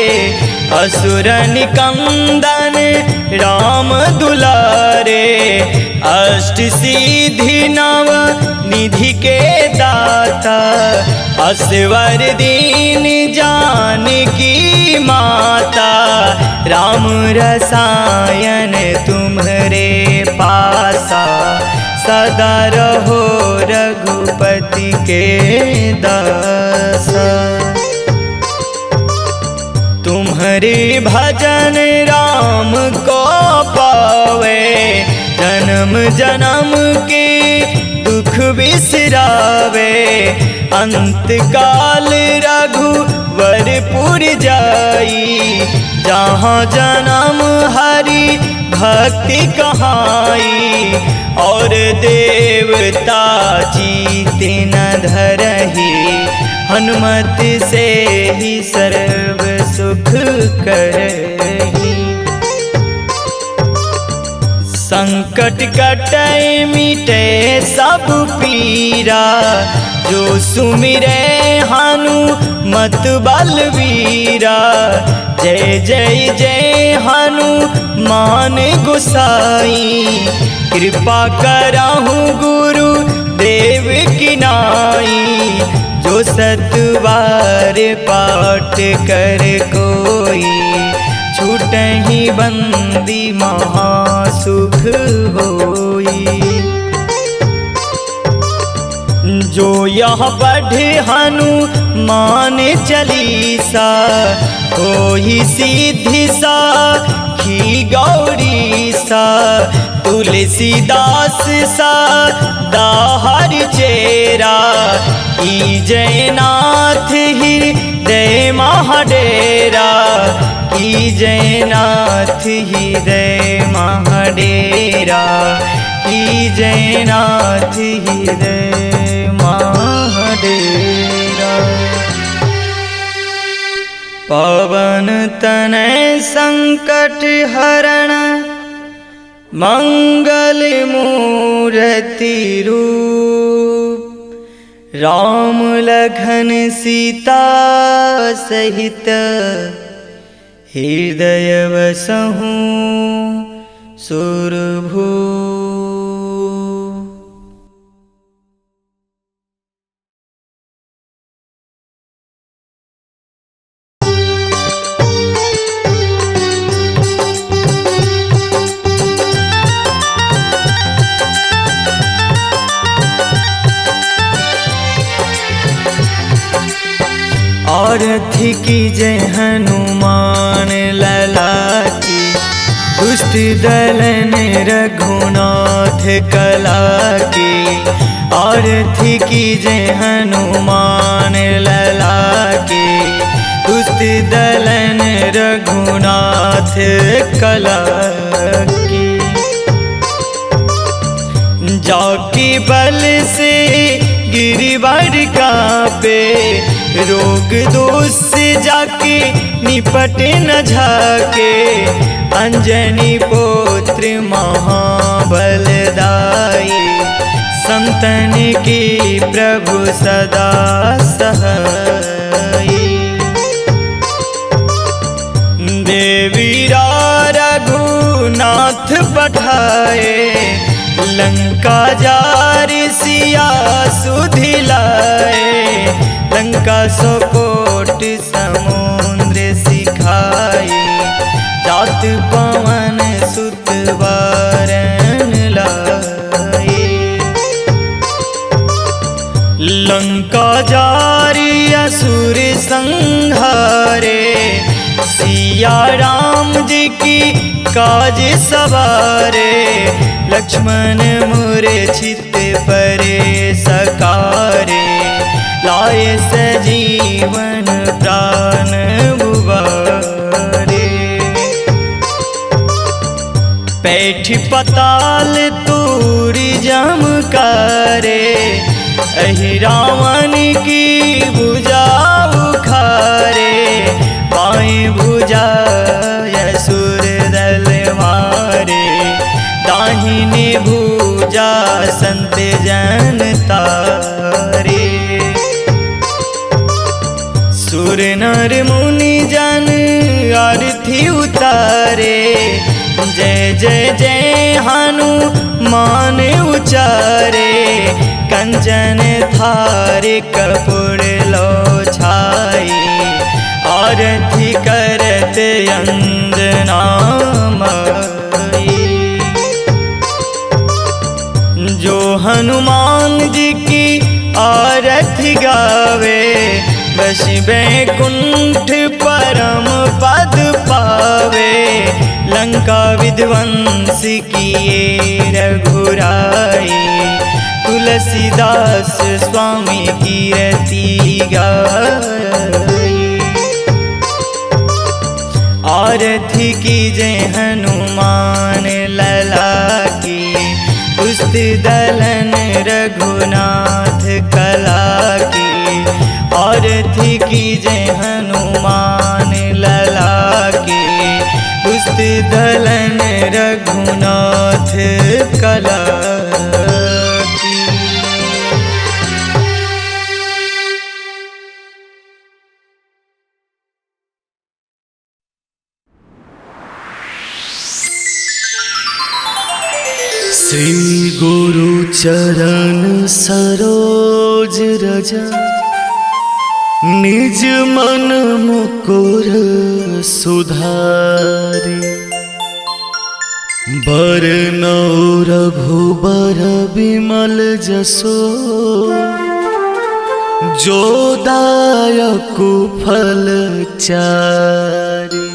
असुर निकंदन राम दुलारे। अष्ट सिद्धि नव निधि के दाता, असवर दीन जानकी माता। राम रसायन तुम्हारे पासा, सदा रहो रघुपति के दासा। तुम्हारे भजन राम को पावे, जन्म जन्म के दुख बिसरावे। अंत काल रघुवरपुर जाई, जहाँ जन्म हरि भक्ति कहाई। और देवता चीत न धरहि, हनुमत से ही सर्व सुख करहि। संकट कटै मिटे सब पीरा, जो सुमिरे हनुमत बलवीरा। जय जय जय हनुमान गोसाई, कृपा करहु गुरु देव की नाई। जो सतबार पाठ कर कोई, छूटहि बंदी महासुख होई। जो यह पढ़े हनुमान चालीसा, होई सिद्धि साखी गौरी सा। तुलसीदास सा दाहर चेरा, ई जयनाथ हृदय महाडेरा। ई जयनाथ हृदय महाडेरा, ई जयनाथ हृदय महाडेरा। पवन तनय संकट हरण, मंगल मूर्ति रूप। राम लखन सीता सहित, हृदय बसहु सुरभूप। आरती की जय हनुमान लला की, दुष्ट दलन रघुनाथ कला की। आरती की जय हनुमान लला की, दुष्ट दलन रघुनाथ कला की। जाकी बल से गिरिवर कांपे, रोग दोष से जाके निपट न झाके। अंजनी पुत्र महाबलदाई, संतन की प्रभु सदा सहाई। देवीरा रघुनाथ पठाए, लंका जार सिया सुधिलाए। लंका सो कोट समुद्र सिखाई, जात पवन सुत वारन लाए। लंका जारी असुर संहारे, सिया राम जी की काज सवारे। लक्ष्मण मूर्छित परे सकारे, लाए सजीवन प्राण बुवारे। पैठ पताल तूरी जमकारे, अहि रावण की भुजा उखारे। बाएं भुजा असुर दल मारे, दाहिनी भुजा संत जन तारे। सुर नर मुनि जन आरती उतारे, जय जय जय हनुमान उचारे। कंचन थारे कपूर लो छाई, आरती करत अंजना माई। जो हनुमान जी की आरती गावे, बस बैकुंठ परम पद पावे। लंका विध्वंस किए रघुराई, तुलसीदास स्वामी कीरति गाई। आरती कीजे हनुमान लला की, पुस्त दलन रघुनाथ कला की। आरती कीजे हनुमान लला की, पुस्त दलन रघुनाथ कला की। श्री गुरु चरण सरोज रज, निज मन मुकुर सुधारे। बरनौ रघुबर बिमल जसो, जो दायकु फल चारे।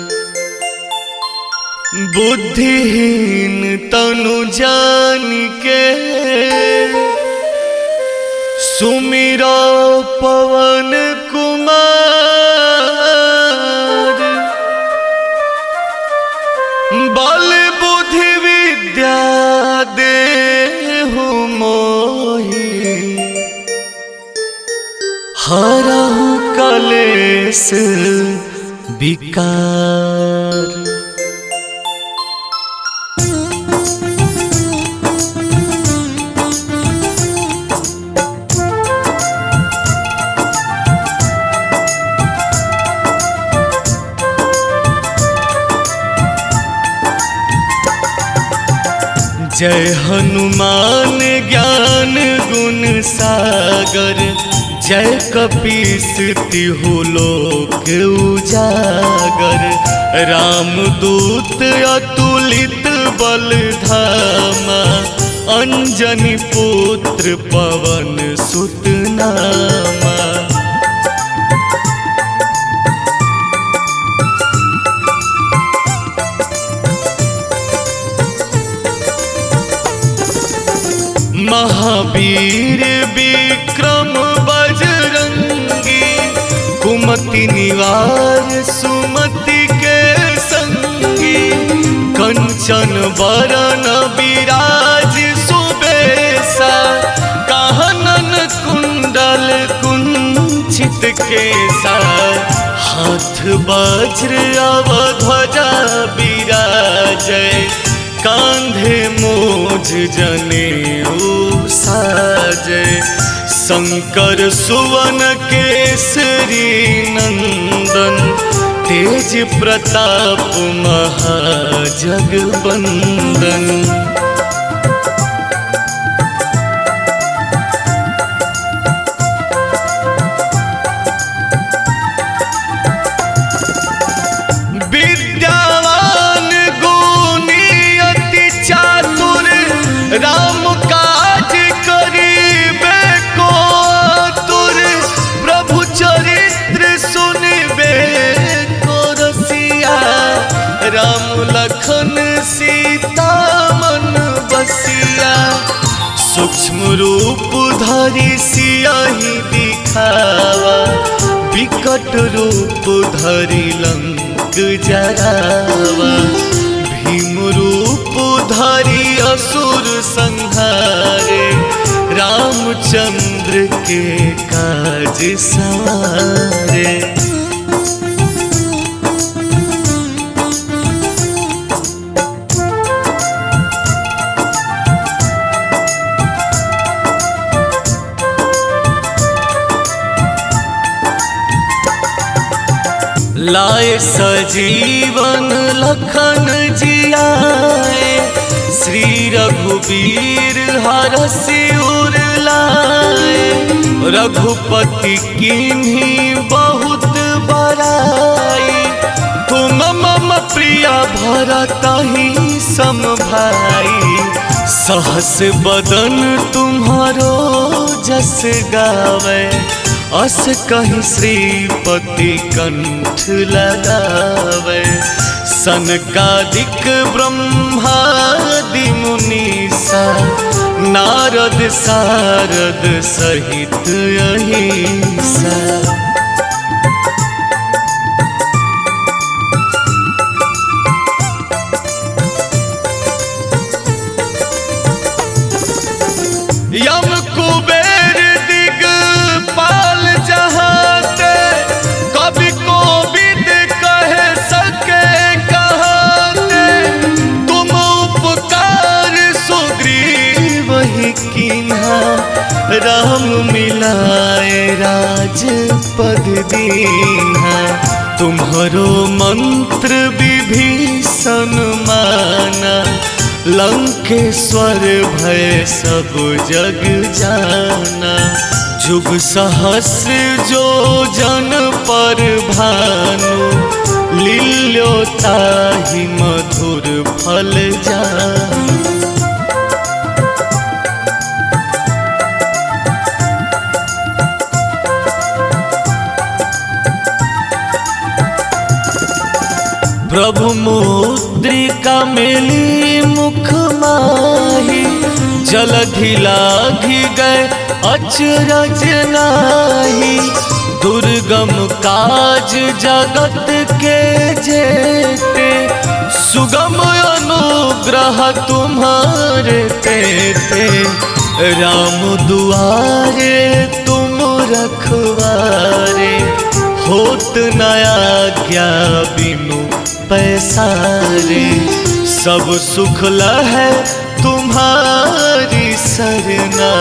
बुद्धिहीन तनु जानिके, सुमिरो पवन कुमार। बल बुद्धि विद्या देहु मोहि, हरहु कलेश विकार। जय हनुमान ज्ञान गुण सागर, जय कपीस तिहु लोक उजागर। रामदूत अतुलित बल धामा, अंजनी पुत्र पवन सुत नामा। महावीर विक्रम बजरंगी, कुमति निवार सुमति के संगी। कंचन बरन विराज सुबेसा, कानन कुंडल कुंचित केसा। हाथ वज्र अवध्वजा विराजै, कांधे मोज जनेऊ साजै। शंकर सुवन केसरी नंदन, तेज प्रताप महाजगबंदन। रूप धरि सियहि दिखावा, विकट रूप धरि लंक जरावा। भीम रूप धरि असुर संहारे, रामचंद्र के काज सवारे। लाए सजीवन लखन जियाए, श्री रघुबीर हरषि उर लाए। रघुपति कीन्ही बहुत बड़ाई, तुम मम प्रिय भरतहि सम भाई। सहस बदन तुम्हारो जस गावे, अस कहि श्रीपति कंठ लगावे। सनकादिक ब्रह्मादि मुनीसा, नारद सारद सहित अहिसा। यम कुबेर दिगपाल जहाते, कवि कोविद कह सके कहाते। तुम उपकार सुग्रीव ही कीन्हा, राम मिलाए राजपद दीन्हा। तुम्हारो मंत्र विभीषण माना, लंकेश्वर भय सब जग जाना। जुग सहस्र जो जन पर भानु, लील्यो ताहि मधुर फल जानु। प्रभु मुद्रिका मिली मुख माही, जलधि लाघि गए अचरज नाही। दुर्गम काज जगत के जेते, सुगम अनुग्रह तुम्हारे तेते। राम दुआरे तुम रखवारे, होत न आज्ञा बिनु पैसारे। सब सुख लहै तुम्हारी सरना,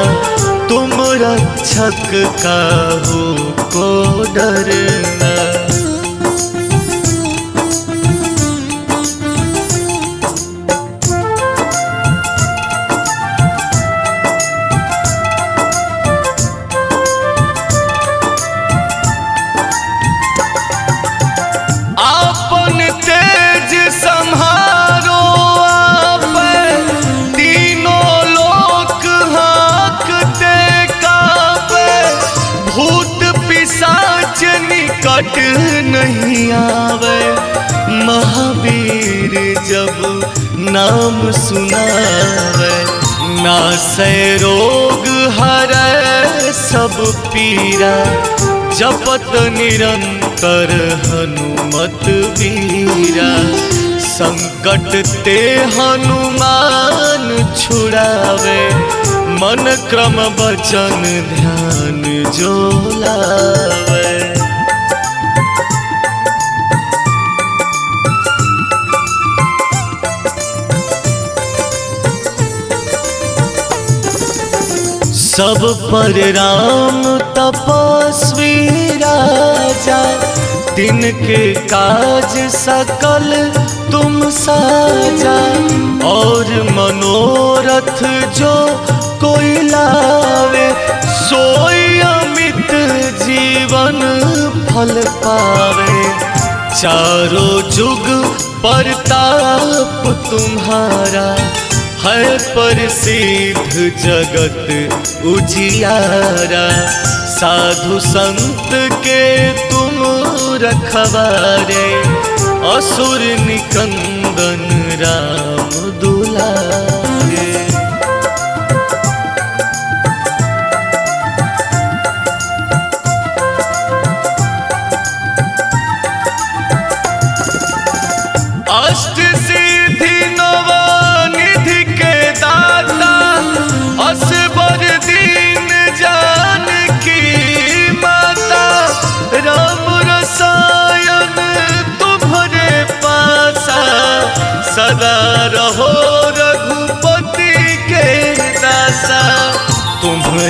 तुम रक्षक काहू को डरना। सम्हारो आपै, तीनों लोक हाँकते कापै। भूत पिशाच निकट नहीं आवे, महावीर जब नाम सुनावे। नासै रोग हरै सब पीरा, जपत निरंतर हनुमत वीरा। संकट ते हनुमान छुड़ावे, मन क्रम वचन ध्यान जो लावे। सब पर राम तपस्वी राजा, तिनके काज सकल तुम साजा। और मनोरथ जो कोई लावे, सोई अमित जीवन फल पावे। चारों जुग परताप तुम्हारा, है प्रसिद्ध जगत उजियारा। साधु संत के तुम रखवारे, असुर निकंदन राम दुलारे।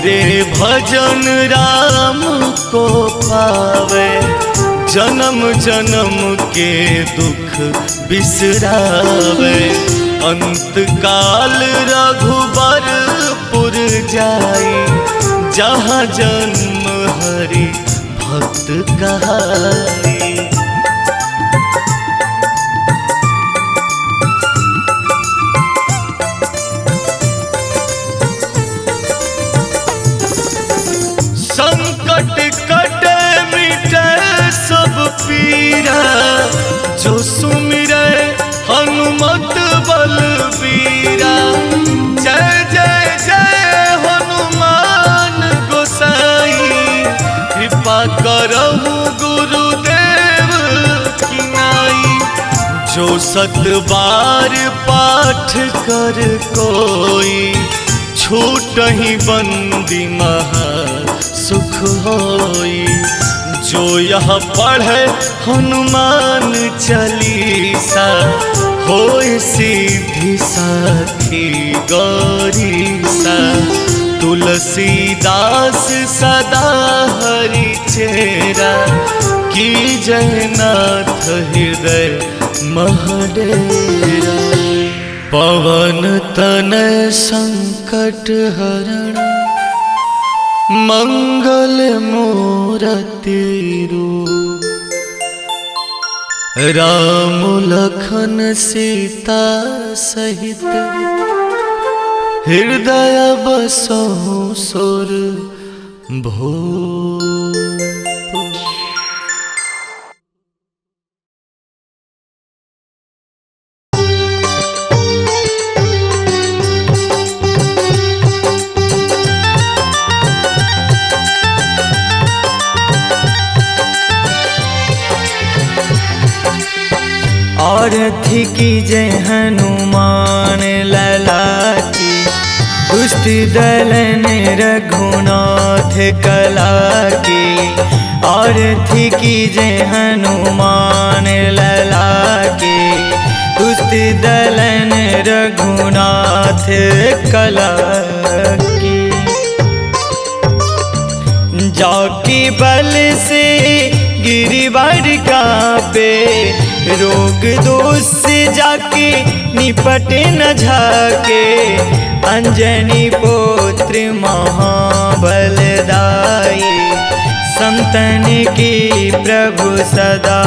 करे भजन राम को पावे, जन्म जन्म के दुख बिसरावे। अंत काल रघुबरपुर जाई, जहाँ जन्म हरि भक्त कहाई। संकट कटे मिटे सब पीरा, जो सुमिरे हनुमत बलबीरा। जय जय जय हनुमान गोसाई, कृपा करहु गुरुदेव की नाई। जो 7 बार पाठ कर कोई, छूटहि बंदी महा सुख होई। जो यह पढ़े हनुमान चालीसा, होय सिद्धि साखी गौरीसा। तुलसीदास सदा हरि चेरा, की जयनाथ हृदय महडेरा। पवन तनय संकट हरण, मंगल मूरति रूप। राम लखन सीता सहित, हृदय बसहु सुर भूप। आरती की जय हनुमान लला की, दुष्ट दलन रघुनाथ कला की। आरती की जय हनुमान लला की, दुष्ट दलन रघुनाथ कला की। जाकी बल से गिरिवर कांपे, रोग दोष से जाके निपटे न झाके। अंजनी पुत्र महाबलदाई, संतन की प्रभु सदा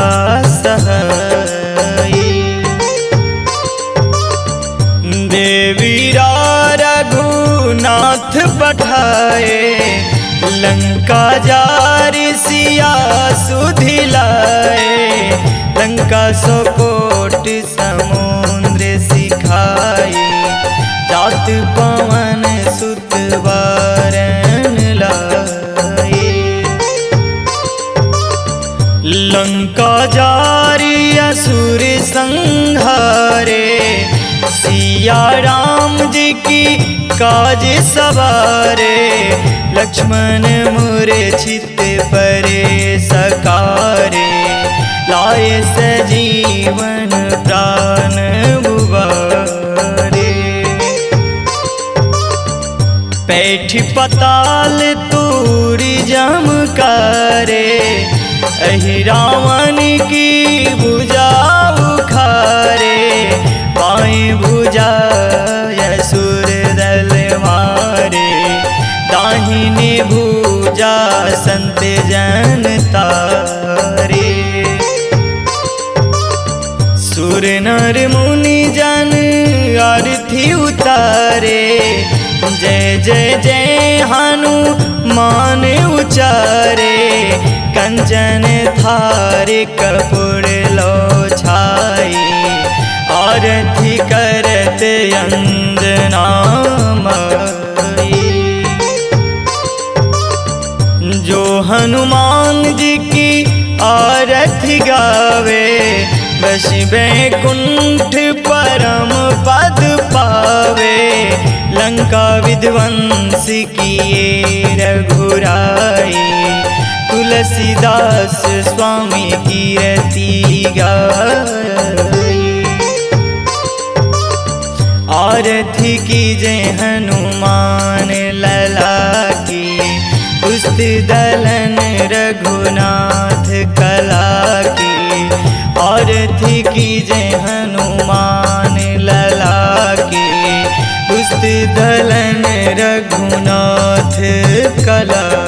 सहाई। देवीरा रघुनाथ पठाए, लंका जारि सिया सुधिलाए। लंका 100 कोट समुद्र सिखाई, जात पवन सुत वारन लाए। लंका जारि असुर संहारे, सिया राम जी की काज सवारे। लक्ष्मण मूर्छित परे सकारे, लाए सजीवन प्राण उबारे। पैठ पताल तूरी जमकारे, अहि रावण की भुजा उखारे। बाएं भुजा असुर दल मारे, दाहिनी भुजा संत जन तारे। सुर नर मुनि जन आरती उतारे, जय जय जय हनुमान उचारे। कंचन थार कपूर लो छाई, आरती करत अंजना माई। जो हनुमान जी की आरती गावे, बस बैकुंठ परम पद पावे। लंका विध्वंस किए रघुराई, तुलसीदास स्वामी कीरति गाई। आरती की जय हनुमान लला की, दुष्ट दलन रघुनाथ कला की, और थी की जय हनुमान लला की। दुष्ट दलन रघुनाथ कला